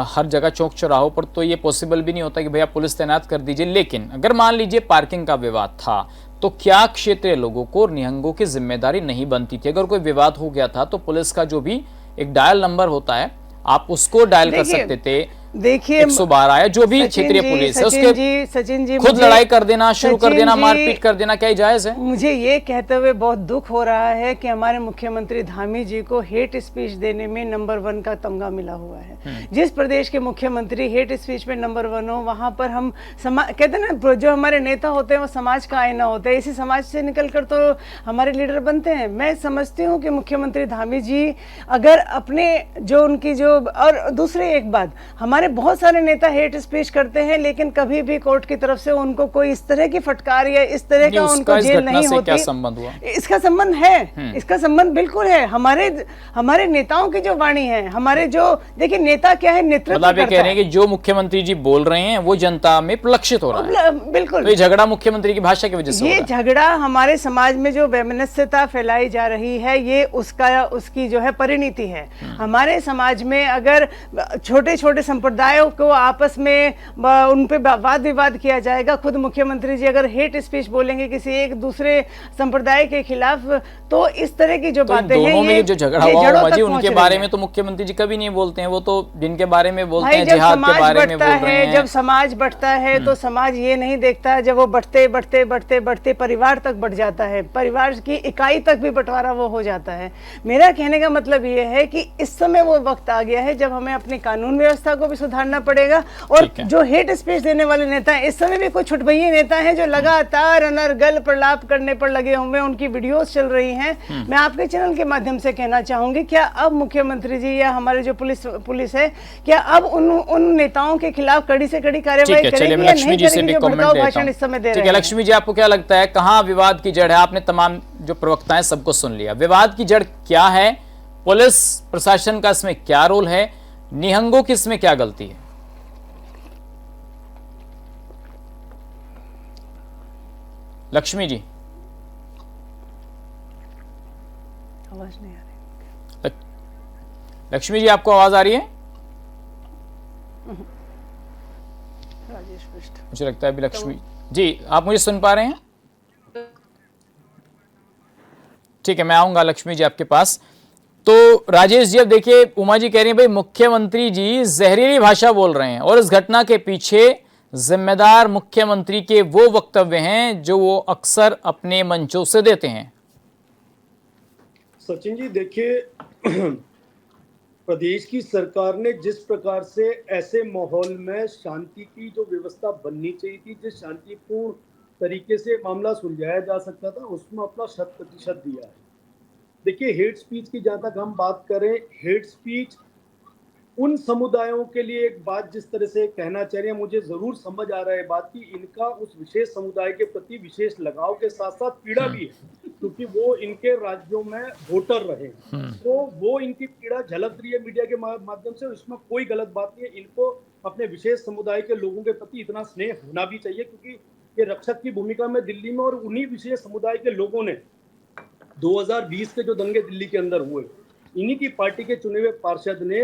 हर जगह चौक चौराहों पर तो ये पॉसिबल भी नहीं होता कि भैया पुलिस तैनात कर दीजिए। लेकिन अगर मान लीजिए पार्किंग का विवाद था तो क्या क्षेत्रीय लोगों को और निहंगों की जिम्मेदारी नहीं बनती थी? अगर कोई विवाद हो गया था तो पुलिस का जो भी एक डायल नंबर होता है आप उसको डायल कर सकते थे। देखिए 112 है, जो भी क्षेत्रीय पुलिस है उसके सचिन जी खुद लड़ाई कर देना शुरू कर देना, मारपीट कर देना, क्या जायज है? मुझे ये कहते हुए बहुत दुख हो रहा है कि हमारे मुख्यमंत्री धामी जी को हेट स्पीच देने में नंबर 1 का तमगा मिला हुआ है। जिस प्रदेश के मुख्यमंत्री हेट स्पीच में नंबर 1 हो, वहां पर हम कहते हैं ना, जो हमारे नेता होते हैं वो समाज का आईना होता है। इसी समाज से निकलकर तो हमारे लीडर बनते हैं। मैं समझती हूँ कि मुख्यमंत्री धामी जी अगर अपने जो उनकी जो, और दूसरी एक बात, हमारे बहुत सारे नेता हेट स्पीच करते हैं लेकिन कभी भी कोर्ट की तरफ से उनको कोई इस तरह की फटकार या इस तरह का उनको जेल नहीं होती। क्या संबंध हुआ? इसका संबंध है, इसका संबंध बिल्कुल है। हमारे नेताओं की जो वाणी है, हमारे जो, देखिए नेता क्या है, नेतृत्व मतलब ये कह रहे हैं कि जो मुख्यमंत्री जी बोल रहे हैं वो जनता में प्रलक्षित हो रहा है। बिल्कुल, तो ये झगड़ा मुख्यमंत्री की भाषा की वजह से ये झगड़ा हमारे समाज में जो वैमनस्यता फैलाई जा रही है, ये उसकी जो है परिणति है। हमारे समाज में अगर छोटे छोटे संप्रदायों को आपस में उन पे वाद विवाद किया जाएगा, खुद मुख्यमंत्री जी अगर हेट स्पीच बोलेंगे किसी एक दूसरे संप्रदाय के खिलाफ, तो इस तरह की जो बातें हैं, ये जो झगड़ा हुआ जी उनके बारे में तो मुख्यमंत्री जी कभी नहीं बोलते हैं। वो तो जिनके बारे में बोलते हैं जिहाद के बारे में बोल रहे हैं। जब समाज बढ़ता है तो समाज ये नहीं देखता, जब वो बढ़ते बढ़ते बढ़ते बढ़ते परिवार तक बढ़ जाता है, परिवार की इकाई तक भी बंटवारा वो हो जाता है। मेरा कहने का मतलब ये है कि इस समय वो वक्त आ गया है जब हमें अपनी कानून व्यवस्था को भी सुधारना पड़ेगा। और जो हेट स्पीच देने वाले नेता हैं, इस समय भी कुछ छुटभइये नेता हैं जो लगातार अनर्गल प्रलाप करने पर लगे हुए, उनकी वीडियोस चल रही हैं। मैं आपके चैनल के माध्यम से कहना चाहूंगी, क्या अब मुख्यमंत्री जी या हमारे जो पुलिस है, क्या अब उन नेताओं के खिलाफ कड़ी से कड़ी कार्रवाई करेगी या नहीं करेगी जो भड़काऊ भाषण इस समय दे रहे हैं? लक्ष्मी जी, आपको क्या लगता है कहाँ विवाद की जड़ है? आपने तमाम जो प्रवक्ता है सबको सुन लिया, विवाद की जड़ क्या है? पुलिस प्रशासन का इसमें क्या रोल है? निहंगों की इसमें क्या गलती है? लक्ष्मी जी, आवाज नहीं आ रही। लक्ष्मी जी, आपको आवाज आ रही है? राजेश पृष्ठ, मुझे लगता है अभी लक्ष्मी जी आप मुझे सुन पा रहे हैं? ठीक है, मैं आऊंगा लक्ष्मी जी आपके पास। तो राजेश जी, अब देखिए उमा जी कह रही है भाई मुख्यमंत्री जी जहरीली भाषा बोल रहे हैं और इस घटना के पीछे जिम्मेदार मुख्यमंत्री के वो वक्तव्य हैं जो वो अक्सर अपने मंचों से देते हैं। सचिन जी, देखिए प्रदेश की सरकार ने जिस प्रकार से ऐसे माहौल में शांति की जो व्यवस्था बननी चाहिए थी, जिस शांतिपूर्ण तरीके से मामला सुलझाया जा सकता था, उसमें अपना 100% दिया है। देखिए, हेट स्पीच की जहां तक हम बात करें, हेट स्पीच उन समुदायों के लिए एक बात जिस तरह से कहना चाह रहे हैं, मुझे जरूर समझ आ रहा है बात की इनका उस विशेष समुदाय के प्रति विशेष लगाव के साथ साथ पीड़ा भी है, क्योंकि वो इनके राज्यों में वोटर रहे, तो वो इनकी पीड़ा झलक रही है मीडिया के माध्यम से। इसमें कोई गलत बात नहीं है। इनको अपने विशेष समुदाय के लोगों के प्रति इतना स्नेह होना भी चाहिए, क्योंकि ये रक्षक की भूमिका में दिल्ली में, और उन्हीं विशेष समुदाय के लोगों ने 2020 के जो दंगे दिल्ली के अंदर हुए, इन्हीं की पार्टी के चुने हुए पार्षद ने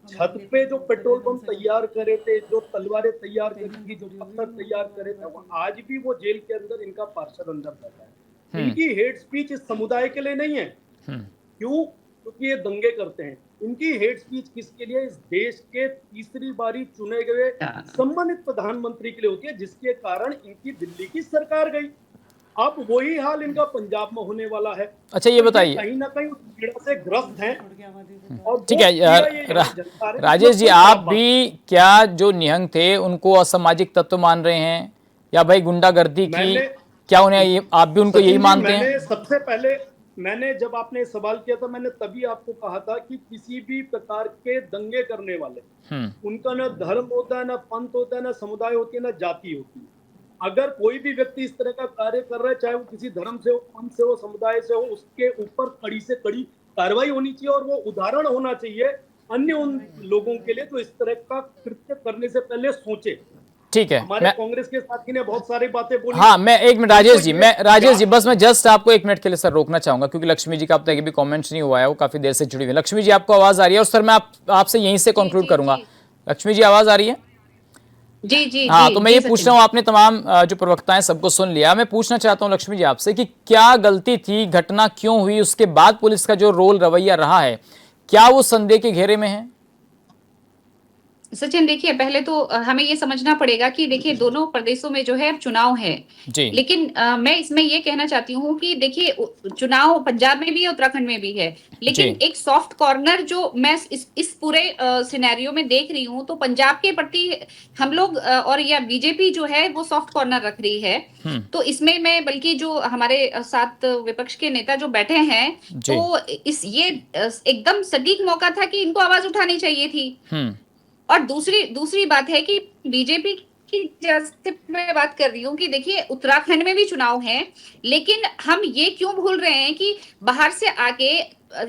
छत पे जो पेट्रोल बम तैयार करे थे, जो तलवारें तैयार करी थी, जो पत्थर तैयार करे थे, वो आज भी वो जेल के अंदर इनका पार्षद अंदर बैठा है। इनकी हेट स्पीच इस समुदाय के लिए नहीं है। क्यों? क्योंकि ये दंगे करते हैं। इनकी हेट स्पीच किसके लिए? इस देश के तीसरी बारी चुने गए सम्मानित प्रधानमंत्री के लिए होती है, जिसके कारण इनकी दिल्ली की सरकार गई। अब वही हाल इनका पंजाब में होने वाला है। अच्छा, ये बताइए, कहीं ना कहीं उस पीड़ा से ग्रस्त हैं। और ठीक है राजेश जी, आप भी क्या जो निहंग थे उनको असामाजिक तत्व मान रहे हैं या भाई गुंडागर्दी की? क्या उन्हें आप भी उनको यही मानते हैं? सबसे पहले मैंने जब आपने सवाल किया था, मैंने तभी आपको कहा था कि किसी भी प्रकार के दंगे करने वाले, उनका ना धर्म होता है, ना पंथ होता है, ना समुदाय होती है, ना जाति होती है। अगर कोई भी व्यक्ति इस तरह का कार्य कर रहा है, चाहे वो किसी धर्म से हो, पंथ से हो, समुदाय से हो, उसके ऊपर कड़ी से कड़ी कार्रवाई होनी चाहिए और वो उदाहरण होना चाहिए अन्य उन लोगों के लिए तो इस तरह का कृत्य करने से पहले सोचे। ठीक है, हमारे कांग्रेस के साथी ने बहुत सारी बातें बोली। हाँ, मैं एक मिनट राजेश जी बस मैं जस्ट आपको एक मिनट के लिए सर रोकना चाहूंगा, क्योंकि लक्ष्मी जी का अब तक भी कमेंट्स नहीं हुआ है, वो काफी देर से जुड़ी हुई है। लक्ष्मी जी आपको आवाज आ रही है? और सर मैं आपसे यहीं से कंक्लूड करूंगा। लक्ष्मी जी आवाज आ रही है? जी जी हाँ, जी, तो मैं ये पूछ रहा हूँ, आपने तमाम जो प्रवक्ता हैं सबको सुन लिया, मैं पूछना चाहता हूँ लक्ष्मी जी आपसे कि क्या गलती थी, घटना क्यों हुई, उसके बाद पुलिस का जो रोल रवैया रहा है, क्या वो संदेह के घेरे में है? सचिन देखिए, पहले तो हमें ये समझना पड़ेगा कि देखिए दोनों प्रदेशों में जो है अब चुनाव है जी। लेकिन मैं इसमें ये कहना चाहती हूँ कि देखिए चुनाव पंजाब में भी है, उत्तराखंड में भी है, लेकिन एक सॉफ्ट कॉर्नर जो मैं इस पूरे सिनेरियो में देख रही हूँ तो पंजाब के प्रति हम लोग और या बीजेपी जो है वो सॉफ्ट कॉर्नर रख रही है। तो इसमें मैं बल्कि जो हमारे साथ विपक्ष के नेता जो बैठे हैं तो ये एकदम सटीक मौका था कि इनको आवाज उठानी चाहिए थी। और दूसरी बात है कि बीजेपी की जैसे मैं बात कर रही हूँ कि देखिए उत्तराखंड में भी चुनाव है, लेकिन हम ये क्यों भूल रहे हैं कि बाहर से आके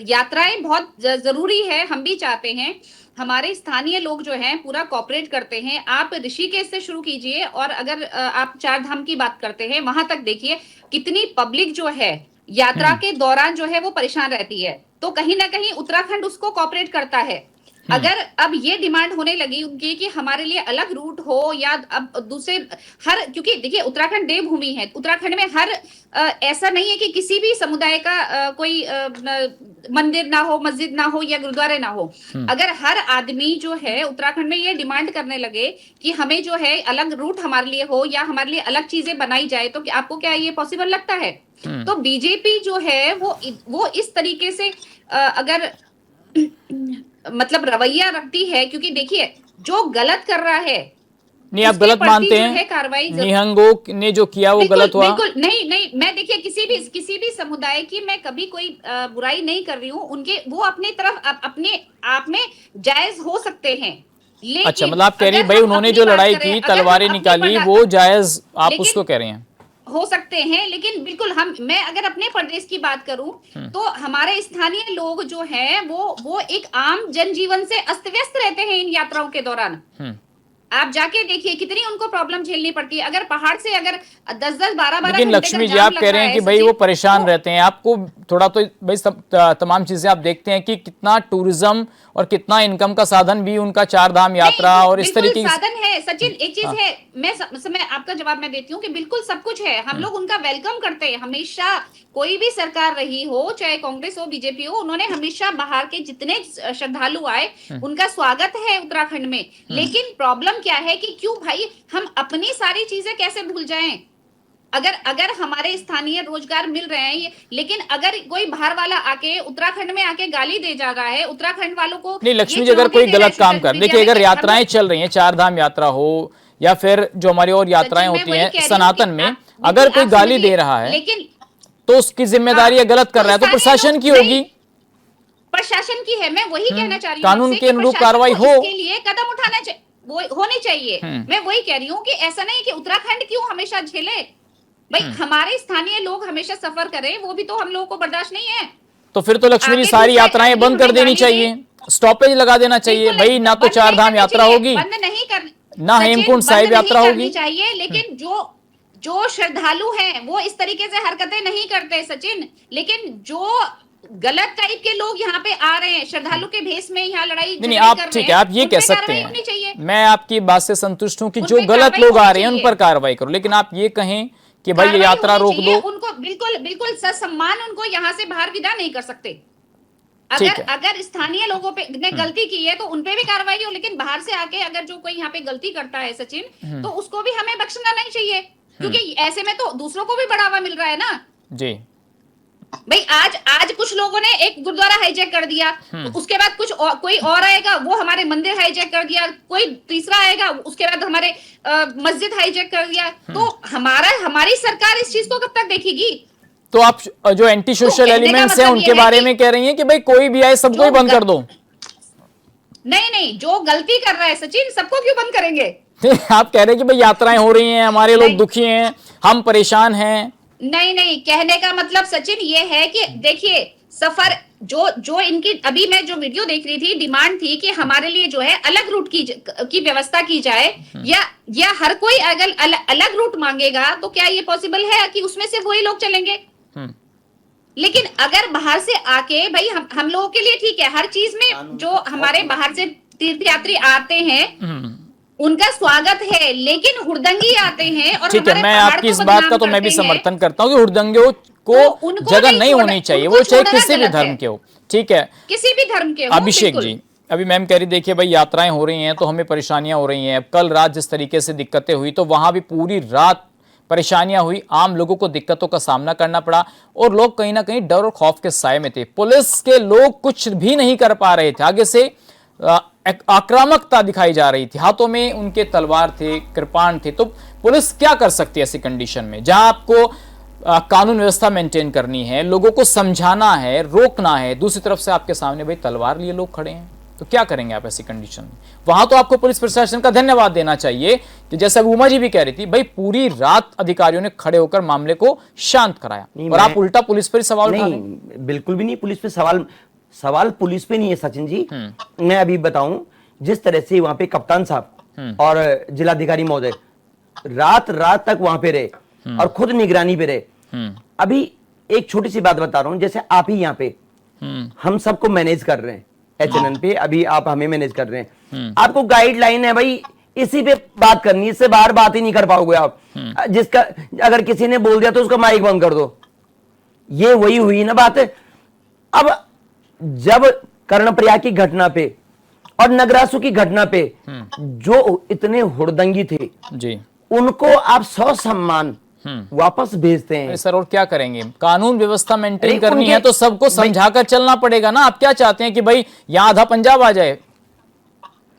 यात्राएं बहुत जरूरी है, हम भी चाहते हैं, हमारे स्थानीय लोग जो हैं पूरा कॉपरेट करते हैं। आप ऋषिकेश से शुरू कीजिए और अगर आप चार धाम की बात करते हैं वहां तक देखिए कितनी पब्लिक जो है यात्रा के दौरान जो है वो परेशान रहती है, तो कहीं ना कहीं उत्तराखंड उसको कॉपरेट करता है। अगर अब ये डिमांड होने लगी उनकी कि हमारे लिए अलग रूट हो या अब दूसरे क्योंकि देखिए उत्तराखंड देवभूमि है, उत्तराखंड में हर ऐसा नहीं है कि किसी भी समुदाय का कोई मंदिर ना हो, मस्जिद ना हो या गुरुद्वारे ना हो। अगर हर आदमी जो है उत्तराखंड में ये डिमांड करने लगे कि हमें जो है अलग रूट हमारे लिए हो या हमारे लिए अलग चीजें बनाई जाए, तो आपको क्या ये पॉसिबल लगता है? तो बीजेपी जो है वो इस तरीके से अगर मतलब रवैया रखती है, क्योंकि देखिए जो गलत कर रहा है नहीं, आप गलत मानते हैं? निहंगों ने जो किया वो गलत हुआ? बिल्कुल नहीं, मैं देखिए किसी भी समुदाय की मैं कभी कोई बुराई नहीं कर रही हूँ, उनके वो अपनी तरफ अपने आप में जायज हो सकते हैं। लेकिन अच्छा, मतलब आप कह रही है भाई उन्होंने जो लड़ाई की, तलवारें निकाली, वो जायज आप उसको कह रहे हैं? हो सकते हैं, लेकिन बिल्कुल मैं अगर अपने प्रदेश की बात करूं तो हमारे स्थानीय लोग जो हैं वो एक आम जनजीवन से अस्त व्यस्त रहते हैं इन यात्राओं के दौरान। आप जाके देखिए कितनी उनको प्रॉब्लम झेलनी पड़ती है। अगर पहाड़ से अगर 10-10, 12-12 लेकिन लक्ष्मी जी आप कह रहे हैं कि भाई वो परेशान रहते हैं, आपको थोड़ा तो भाई तमाम चीजें आप देखते हैं कि कितना टूरिज्म और कितना इनकम का साधन भी उनका चार धाम यात्रा और इस तरीके के साधन है। सचिन एक चीज है, मैं आपका जवाब मैं देती हूँ कि बिल्कुल सब कुछ है, हम लोग उनका वेलकम करते हैं हमेशा। कोई भी सरकार रही हो, चाहे कांग्रेस हो बीजेपी हो, उन्होंने हमेशा बाहर के जितने श्रद्धालु आए उनका स्वागत है उत्तराखंड में। लेकिन प्रॉब्लम क्या है कि क्यों भाई हम अपनी सारी चीजें कैसे भूल जाएं? अगर हमारे स्थानीय रोजगार मिल रहे हैं, लेकिन अगर कोई बाहर वाला आके उत्तराखंड में आके गाली दे जा रहा है उत्तराखंड वालों को। नहीं लक्ष्मी जी, अगर कोई गलत काम कर, देखिए अगर यात्राएं चल रही हैं, चार धाम यात्रा हो या फिर जो हमारी और यात्राएं होती हैं सनातन में, अगर कोई गाली दे रहा है लेकिन तो उसकी जिम्मेदारी गलत कर रहा है तो प्रशासन की होगी, प्रशासन की है। मैं वही कहना चाह रही हूँ, कानून के अनुरूप कार्रवाई हो, इसके लिए कदम उठाना चाहिए, वो होनी चाहिए। मैं वही कह रही हूँ कि ऐसा नहीं कि उत्तराखंड क्यों हमेशा झेले, भाई हमारे स्थानीय लोग हमेशा सफर करें, वो भी तो हम लोगों को बर्दाश्त नहीं है। तो फिर तो लक्ष्मी जी सारी यात्राएं बंद कर देनी चाहिए, स्टॉपेज लगा देना चाहिए भाई, ना तो चार धाम यात्रा होगी, बंद नहीं कर, ना हेमकुंड साहिब यात्रा होगी चाहिए। लेकिन जो श्रद्धालु हैं वो इस तरीके से हरकतें नहीं करते सचिन, लेकिन जो गलत टाइप के लोग यहाँ पे आ रहे हैं श्रद्धालु के भेष में, यहाँ लड़ाई नहीं आप ठीक है, आप ये कह सकते हैं, मैं आपकी बात से संतुष्ट हूँ कि जो गलत लोग आ रहे हैं उन पर कार्रवाई करो, लेकिन आप ये कहें कि भाई ये यात्रा रोक दो, उनको बिल्कुल ससम्मान उनको यहाँ से बाहर विदा नहीं कर सकते। अगर स्थानीय लोगों पे ने गलती की है तो उनपे भी कार्रवाई हो, लेकिन बाहर से आके अगर जो कोई यहाँ पे गलती करता है सचिन, तो उसको भी हमें बख्शना नहीं चाहिए, क्योंकि ऐसे में तो दूसरों को भी बढ़ावा मिल रहा है ना जी। भाई आज कुछ लोगों ने एक गुरुद्वारा हाईजैक कर दिया, तो उसके बाद कोई और आएगा वो हमारे मंदिर हाईजैक कर दिया, कोई तीसरा आएगा उसके बाद हमारे मस्जिद हाईजैक कर दिया। तो हमारी सरकार इस चीज को कब तक देखेगी? तो आप जो एंटी सोशल एलिमेंट्स हैं उनके बारे में कह रही हैं कि भाई कोई भी आए सबको ही बंद कर दो। नहीं नहीं, जो गलती कर रहा है सचिन, सबको क्यों बंद करेंगे? आप कह रहे हैं कि भाई यात्राएं हो रही हैं, हमारे लोग नहीं। दुखी हैं, हम परेशान हैं। नहीं नहीं, कहने का मतलब सचिन ये है कि देखिए सफर जो इनकी, अभी मैं जो वीडियो देख रही थी, डिमांड थी कि हमारे लिए जो है अलग रूट की व्यवस्था की जाए, या हर कोई अगर अलग रूट मांगेगा तो क्या ये पॉसिबल है कि उसमें से वही लोग चलेंगे? लेकिन अगर बाहर से आके भाई हम लोगों के लिए ठीक है, हर चीज में जो हमारे बाहर से तीर्थयात्री आते हैं उनका स्वागत है, लेकिन हुड़दंगी आते हैं और ठीक है, मैं आपकी इस बात का तो मैं भी समर्थन करता हूँ कि हुड़दंगियों को उनको जगह नहीं नहीं छोड़ना- होनी चाहिए, उनको वो चाहे छोड़ना किसी भी गलत धर्म है। के हो। ठीक है, किसी भी धर्म के हो, अभिषेक बिल्कुल। जी, अभी मैम कह रही देखिए भाई यात्राएं हो रही हैं तो हमें परेशानियां हो रही हैं। अब कल रात जिस तरीके से दिक्कतें हुई तो वहां भी पूरी रात परेशानियां हुई, आम लोगों को दिक्कतों का सामना करना पड़ा और लोग कहीं ना कहीं डर और खौफ के साए में थे। पुलिस के लोग कुछ भी नहीं कर पा रहे थे, आगे से आक्रामकता दिखाई जा रही थी, हाथों में उनके तलवार थे, कृपाण थे। तो पुलिस क्या कर सकती है ऐसी कंडीशन में, जहां आपको कानून व्यवस्था मेंटेन करनी है, लोगों को समझाना है, रोकना है, दूसरी तरफ से आपके सामने भाई तलवार लिए लोग खड़े हैं, तो क्या करेंगे आप ऐसी कंडीशन में? वहां तो आपको पुलिस प्रशासन का धन्यवाद देना चाहिए कि जैसे अभी उमा जी भी कह रही थी, भाई पूरी रात अधिकारियों ने खड़े होकर मामले को शांत कराया और आप उल्टा पुलिस पर सवाल उठा रहे हैं। नहीं, बिल्कुल भी नहीं। पुलिस पे सवाल पुलिस पे नहीं है सचिन जी। मैं अभी बताऊं, जिस तरह से वहां पे कप्तान साहब और जिलाधिकारी महोदय रात रात तक वहां पे रहे और खुद निगरानी पे रहे। अभी एक छोटी सी बात बता रहा हूं, जैसे आप ही यहाँ पे हम सबको मैनेज कर रहे हैं HNN पे, अभी आप हमें मैनेज कर रहे हैं, आपको गाइडलाइन है भाई इसी पे बात करनी है, इससे बाहर बात ही नहीं कर पाओगे आप। जिसका अगर किसी ने बोल दिया तो उसका माइक बंद कर दो, ये वही हुई ना बात है। अब जब कर्णप्रयाग की घटना पे और नगरासु की घटना पे जो इतने हुड़दंगी थे जी, उनको आप ससम्मान वापस भेजते हैं। सर और क्या करेंगे? कानून व्यवस्था मेंटेन अरे करनी उनके- है तो सबको समझाकर चलना पड़ेगा ना। आप क्या चाहते हैं कि भाई यहाँ आधा पंजाब आ जाए?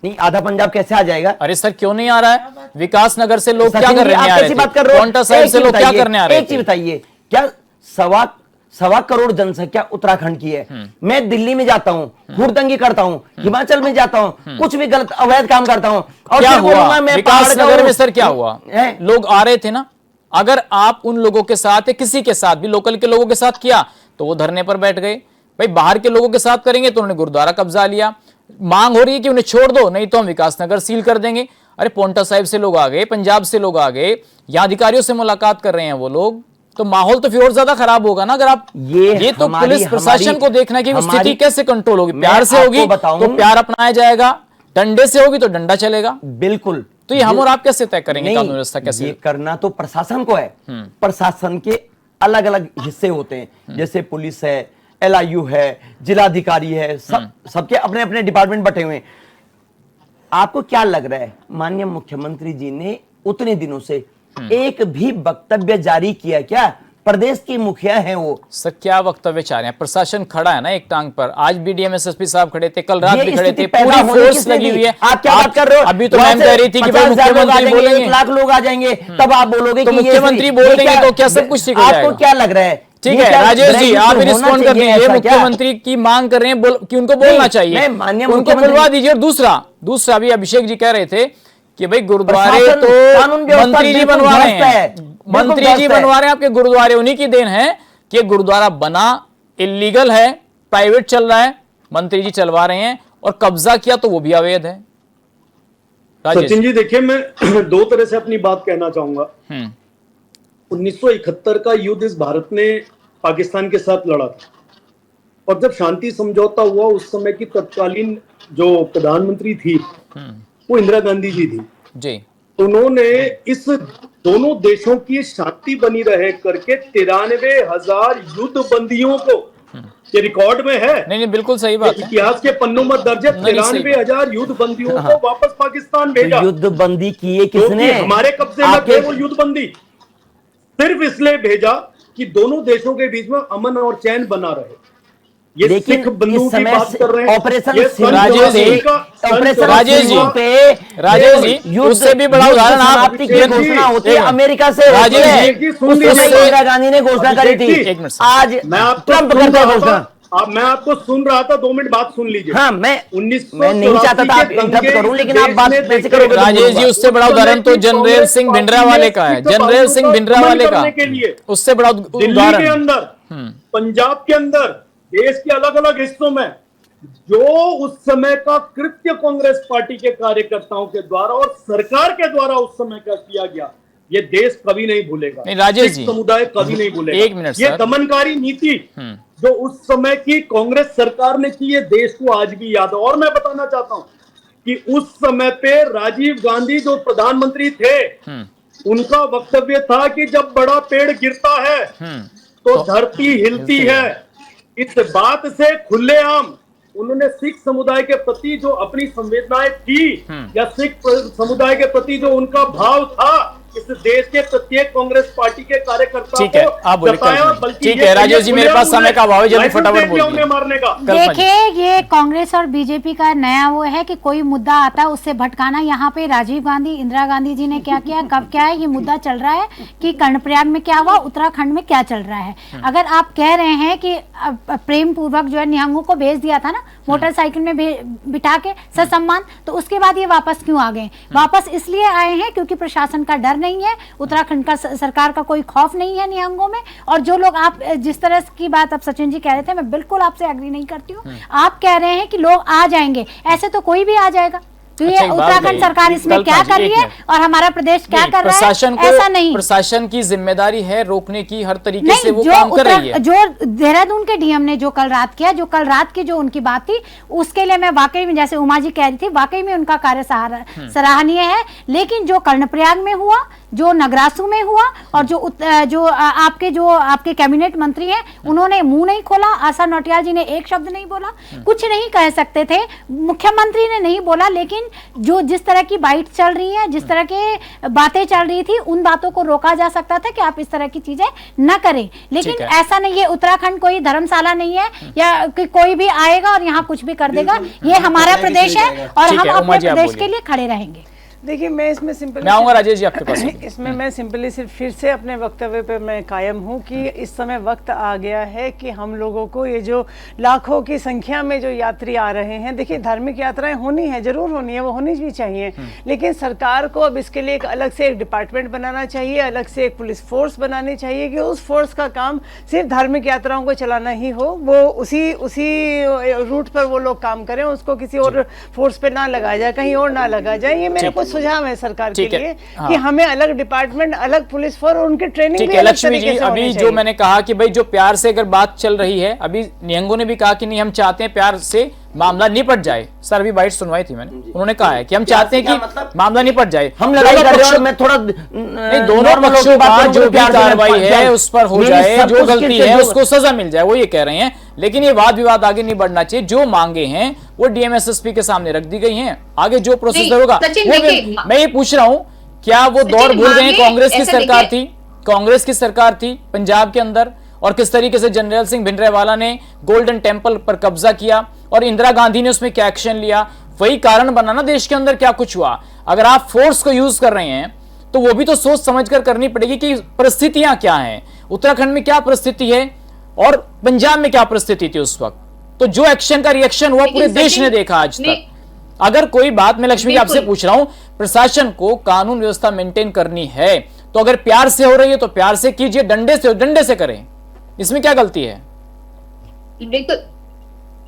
नहीं, आधा पंजाब कैसे आ जाएगा? अरे सर क्यों नहीं आ रहा है? विकास नगर से लोग क्या सचिन जी, करने आप आ रहे कैसी थे? बात कर रहे हो? पांवटा साहिब एक से चीज लोग क्या बताइए, करने आ रहे एक चीज थे? बताइए, क्या सवा करोड़ जनसंख्या उत्तराखंड की है। मैं दिल्ली में जाता हूँ, हुड़दंगी करता हूँ, हिमाचल में जाता हूँ, कुछ भी गलत अवैध काम करता हूँ और क्या फिर बोलूंगा हुआ मैं विकास पहाड़ का नगर हूँ। में? सर क्या हुआ? हैं? लोग आ रहे थे ना। अगर आप उन लोगों के साथ या किसी के साथ भी लोकल के लोगों के साथ किया तो वो धरने पर बैठ गए। भाई बाहर के लोगों के साथ करेंगे तो उन्होंने गुरुद्वारा कब्जा लिया। मांग हो रही है कि उन्हें छोड़ दो, नहीं तो हम विकास नगर सील कर देंगे। अरे पांवटा साहिब से लोग आ गए, पंजाब से लोग आ गए, यहाँ अधिकारियों से मुलाकात कर रहे हैं वो लोग, तो माहौल तो फिर और ज्यादा खराब होगा ना। अगर आप ये तो पुलिस प्रशासन को देखना कि वो स्थिति कैसे कंट्रोल होगी। प्यार से होगी तो प्यार अपनाया जाएगा, डंडे से होगी तो डंडा चलेगा। बिल्कुल। तो ये हम और आप कैसे तय करेंगे कानून व्यवस्था कैसे? ये करना तो प्रशासन को है। प्रशासन के अलग अलग हिस्से होते हैं, जैसे पुलिस है, LIU है, जिलाधिकारी है, सबके अपने अपने डिपार्टमेंट बटे हुए हैं। आपको क्या लग रहा है माननीय मुख्यमंत्री जी ने उतने दिनों से एक भी वक्तव्य जारी किया क्या? प्रदेश की मुखिया हैं वो। सर क्या वक्तव्य चाह रहे हैं? प्रशासन खड़ा है ना एक टांग पर। आज भी DM SSP साहब खड़े थे, कल रात भी खड़े थे, पूरी फोर्स लगी हुई है। आप क्या बात कर रहे हो? अभी तो मैम कह रही थी कि भाई मुख्यमंत्री बोलेंगे, 1 लाख लोग आ जाएंगे, तब आप बोलोगे तो कि ये मुख्यमंत्री बोल देंगे तो क्या सब कुछ ठीक हो जाएगा? आपको क्या लग रहा है? ठीक है राजेश जी, आप भी रिस्पॉन्ड कर दीजिए। मुख्यमंत्री की मांग कर रहे हैं कि उनको बोलना चाहिए, उनको बुलवा दीजिए। और दूसरा भी अभिषेक जी कह रहे थे कि भाई गुरुद्वारे तो मंत्री जी बनवा रहे हैं, मंत्री जी बनवा रहे हैं आपके गुरुद्वारे। उन्हीं की देन है कि गुरुद्वारा बना, इलीगल है, प्राइवेट चल रहा है, मंत्री जी चलवा रहे हैं, और कब्जा किया तो वो भी अवैध है। सचिन जी देखिए, मैं दो तरह से अपनी बात कहना चाहूंगा। 1971 का युद्ध इस भारत ने पाकिस्तान के साथ लड़ा था, और जब शांति समझौता हुआ उस समय की तत्कालीन जो प्रधानमंत्री थी वो इंदिरा गांधी जी थी जी। उन्होंने इस दोनों देशों की शांति बनी रहे करके 93,000 युद्ध बंदियों को, ये रिकॉर्ड में है। नहीं बिल्कुल सही बात है, इतिहास के पन्नों में दर्ज है। 93,000 युद्ध बंदियों को वापस पाकिस्तान भेजा। युद्ध बंदी किए किसने? हमारे कब्जे में थे वो युद्ध बंदी, सिर्फ इसलिए भेजा कि दोनों देशों के बीच में अमन और चैन बना रहे। ये लेकिन सिख बंधुओं की बात कर रहे हैं। ऑपरेशन राजेश जी उससे भी बड़ा उदाहरण आप की घोषणा होती है अमेरिका से। राजेश जी इंदिरा गांधी ने घोषणा करी थी, आज ट्रंप करता है घोषणा। मैं आपको सुन रहा था, 2 मिनट बात सुन लीजिए। हाँ, मैं 1984 नहीं चाहता था आप इंटरप्ट करूं, लेकिन आप बात कैसे करोगे? राजेश जी, उससे बड़ा उदाहरण तो जनरल सिंह भिंडरावाले का है, जनरल सिंह भिंडरावाले का, उससे बड़ा दिल्ली के उदाहरण। अंदर, पंजाब के अंदर, देश के अलग अलग हिस्सों में जो उस समय का कृत्य कांग्रेस पार्टी के कार्यकर्ताओं के द्वारा और सरकार के द्वारा उस समय का किया गया, ये देश कभी नहीं भूलेगा। नहीं राजेश जी, समुदाय कभी नहीं भूलेगा। एक मिनट ये सर। दमनकारी नीति जो उस समय की कांग्रेस सरकार ने की, ये देश को आज भी याद है। और मैं बताना चाहता हूं कि उस समय पे राजीव गांधी जो प्रधानमंत्री थे, उनका वक्तव्य था कि जब बड़ा पेड़ गिरता है तो धरती हिलती है। इस बात से खुलेआम उन्होंने सिख समुदाय के प्रति जो अपनी संवेदनाएं थी या सिख समुदाय के प्रति जो उनका भाव था, इस देश के प्रत्येक कांग्रेस पार्टी के कार्यकर्ता ठीक है, आप बोले। ठीक है राजेश जी, मेरे पास समय का अभाव है, जल्दी फटाफट बोलिए। मारने का देखिए, ये कांग्रेस और बीजेपी का नया वो है कि कोई मुद्दा आता है उससे भटकाना। यहाँ पे राजीव गांधी, इंदिरा गांधी जी ने क्या किया, कब क्या है, ये मुद्दा चल रहा है कि कर्णप्रयाग में क्या हुआ, उत्तराखंड में क्या चल रहा है। अगर आप कह रहे हैं कि प्रेम पूर्वक जो है निहंगों को भेज दिया था ना मोटरसाइकिल में बिठा के ससम्मान, तो उसके बाद ये वापस क्यों आ गए? वापस इसलिए आए हैं क्योंकि प्रशासन का डर नहीं है, उत्तराखंड का सरकार का कोई खौफ नहीं है निहंगों में। और जो लोग, आप जिस तरह की बात अब सचिन जी कह रहे थे, मैं बिल्कुल आपसे एग्री नहीं करती हूँ। आप कह रहे हैं कि लोग आ जाएंगे, ऐसे तो कोई भी आ जाएगा। तो ये उत्तराखंड सरकार इसमें क्या कर रही है और हमारा प्रदेश क्या कर रहा है, ऐसा नहीं। प्रशासन की जिम्मेदारी है रोकने की, हर तरीके से वो काम कर रही है। जो देहरादून के डीएम ने जो कल रात किया, जो कल रात की जो उनकी बात थी, उसके लिए मैं वाकई में, जैसे उमा जी कह रही थी, वाकई में उनका कार्य सराहनीय है। लेकिन जो कर्णप्रयाग में हुआ, जो नगरासू में हुआ, और जो आपके कैबिनेट मंत्री हैं, उन्होंने मुंह नहीं खोला। आशा नौटियाल जी ने एक शब्द नहीं बोला, कुछ नहीं कह सकते थे, मुख्यमंत्री ने नहीं बोला। लेकिन जो जिस तरह की बाइट चल रही है, जिस तरह के बातें चल रही थी, उन बातों को रोका जा सकता था कि आप इस तरह की चीजें न करें। लेकिन ऐसा नहीं है, उत्तराखंड कोई धर्मशाला नहीं है या कि कोई भी आएगा और यहाँ कुछ भी कर देगा। ये हमारा प्रदेश है और हम अपने प्रदेश के लिए खड़े रहेंगे। देखिए, मैं इसमें सिंपली, मैं आऊंगा राजेश जी आपके पास। इसमें मैं सिंपली सिर्फ फिर से अपने वक्तव्य पे मैं कायम हूँ कि इस समय वक्त आ गया है कि हम लोगों को, ये जो लाखों की संख्या में जो यात्री आ रहे हैं, देखिए धार्मिक यात्राएं होनी है, जरूर होनी है, वो होनी भी चाहिए। लेकिन सरकार को अब इसके लिए एक अलग से एक डिपार्टमेंट बनाना चाहिए, अलग से एक पुलिस फोर्स बनानी चाहिए कि उस फोर्स का काम सिर्फ धार्मिक यात्राओं को चलाना ही हो। वो उसी रूट पर वो लोग काम करें, उसको किसी और फोर्स पे ना लगाया जाए, कहीं और ना लगाया जाए। ये मेरे को सुझाव है सरकार के लिए कि हमें अलग डिपार्टमेंट, अलग पुलिस फोर्स और उनकी ट्रेनिंग भी अलग तरीके से अभी जो मैंने कहा कि भाई जो प्यार से अगर बात चल रही है, अभी निहंगों ने भी कहा कि नहीं, हम चाहते हैं प्यार से मामला निपट जाए। सर अभी बाइट सुनवाई थी मैंने, उन्होंने कहा है कि हम चाहते हैं कि मामला निपट जाए। हम लड़ाई कर रहे हैं, मैं थोड़ा दोनों पक्षों का जो भी कार्रवाई है उस पर हो जाए, जो गलती है उसको सजा मिल जाए, वो ये कह रहे हैं। लेकिन ये वाद विवाद आगे नहीं बढ़ना चाहिए। जो मांगे हैं वो डीएमएसएसपी के सामने रख दी गई हैं, आगे जो प्रोसीजर होगा। मैं ये पूछ रहा हूं, क्या वो दौर भूल गए? कांग्रेस की सरकार थी, कांग्रेस की सरकार थी पंजाब के अंदर, और किस तरीके से जनरल सिंह भिंडरावाला ने गोल्डन टेम्पल पर कब्जा किया और इंदिरा गांधी ने उसमें क्या एक्शन लिया। वही कारण बना ना देश के अंदर क्या कुछ हुआ। अगर आप फोर्स को यूज कर रहे हैं तो वो भी तो सोच समझकर करनी पड़ेगी कि परिस्थितियां क्या हैं, उत्तराखंड में क्या परिस्थिति है और पंजाब में क्या परिस्थिति थी उस वक्त। तो जो एक्शन का रिएक्शन हुआ पूरे देश ने देखा आज तक। अगर कोई बात, मैं लक्ष्मी जी आपसे पूछ रहा हूं, प्रशासन को कानून व्यवस्था मेंटेन करनी है तो अगर प्यार से हो रही है तो प्यार से कीजिए, डंडे से करें, इसमें क्या गलती है? बिल्कुल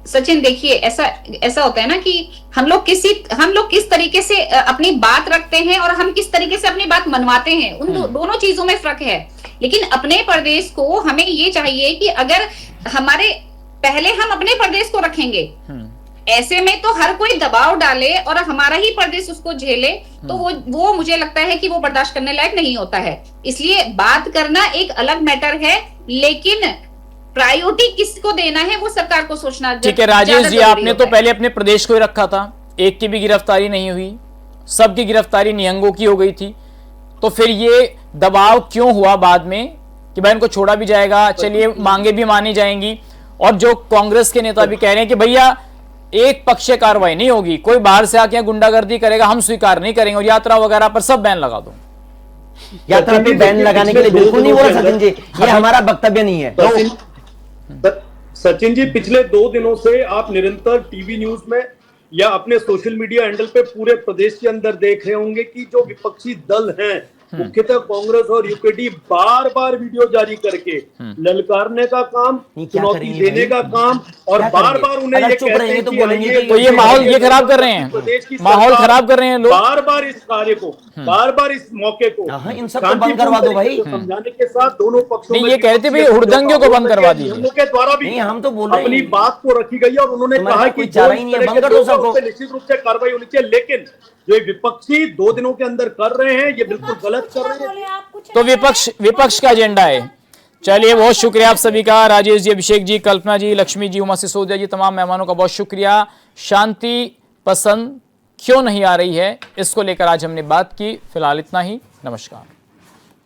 सचिन, देखिए ऐसा होता है ना कि हम लोग किस तरीके से अपनी बात रखते हैं और हम किस तरीके से अपनी बात मनवाते हैं, उन दोनों चीजों में फर्क है। लेकिन अपने प्रदेश को हमें ये चाहिए कि अगर पहले हम अपने प्रदेश को रखेंगे, ऐसे में तो हर कोई दबाव डाले और हमारा ही प्रदेश उसको झेले, तो वो मुझे लगता है कि वो बर्दाश्त करने लायक नहीं होता है। इसलिए बात करना एक अलग मैटर है, लेकिन प्रायोरिटी किसको देना है वो सरकार को सोचना। ठीक है राजेश जी, आपने तो पहले अपने प्रदेश को ही रखा था, एक की भी गिरफ्तारी नहीं हुई, सबकी गिरफ्तारी निहंगों की हो गई थी, तो फिर ये दबाव क्यों हुआ बाद में कि भाई इनको छोड़ा भी जाएगा, चलिए मांगे भी मानी जाएंगी। और जो कांग्रेस के नेता भी कह रहे हैं कि भैया एक पक्षीय कार्रवाई नहीं होगी, कोई बाहर से आके गुंडागर्दी करेगा हम स्वीकार नहीं करेंगे, और यात्रा वगैरह पर सब बैन लगा दो। यात्रा पे बैन लगाने के लिए बिल्कुल नहीं बोला सचिन जी, ये हमारा वक्तव्य नहीं है। सचिन जी, पिछले 2 दिनों से आप निरंतर टीवी न्यूज में या अपने सोशल मीडिया हैंडल पे पूरे प्रदेश के अंदर देख रहे होंगे कि जो विपक्षी दल हैं, मुख्यतः कांग्रेस और यूकेडी, बार बार वीडियो जारी करके ललकारने का काम, चुनौती देने का काम, और बार बार उन्हें ये कहते हैं कि तो ये माहौल ये खराब कर रहे हैं, माहौल खराब कर रहे हैं लोग। बार बार इस कार्य को, बार बार इस मौके को इन सब बंद करवा दो भाई। समझाने के साथ दोनों पक्षों नहीं, ये कहते भाई हुड़दंगियों को बंद करवा दीजिए। के द्वारा भी हम तो बोल रहे अपनी बात को रखी गई और उन्होंने कहा कि निश्चित रूप से कार्रवाई होनी चाहिए, लेकिन जो विपक्षी 2 दिनों के अंदर कर रहे हैं ये बिल्कुल गलत कर रहे हैं। तो विपक्ष का एजेंडा है। चलिए, बहुत शुक्रिया आप सभी का, राजेश जी, अभिषेक जी, कल्पना जी, लक्ष्मी जी, उमा सिसोदिया जी, तमाम मेहमानों का बहुत शुक्रिया। शांति पसंद क्यों नहीं आ रही है, इसको लेकर आज हमने बात की। फिलहाल इतना ही, नमस्कार।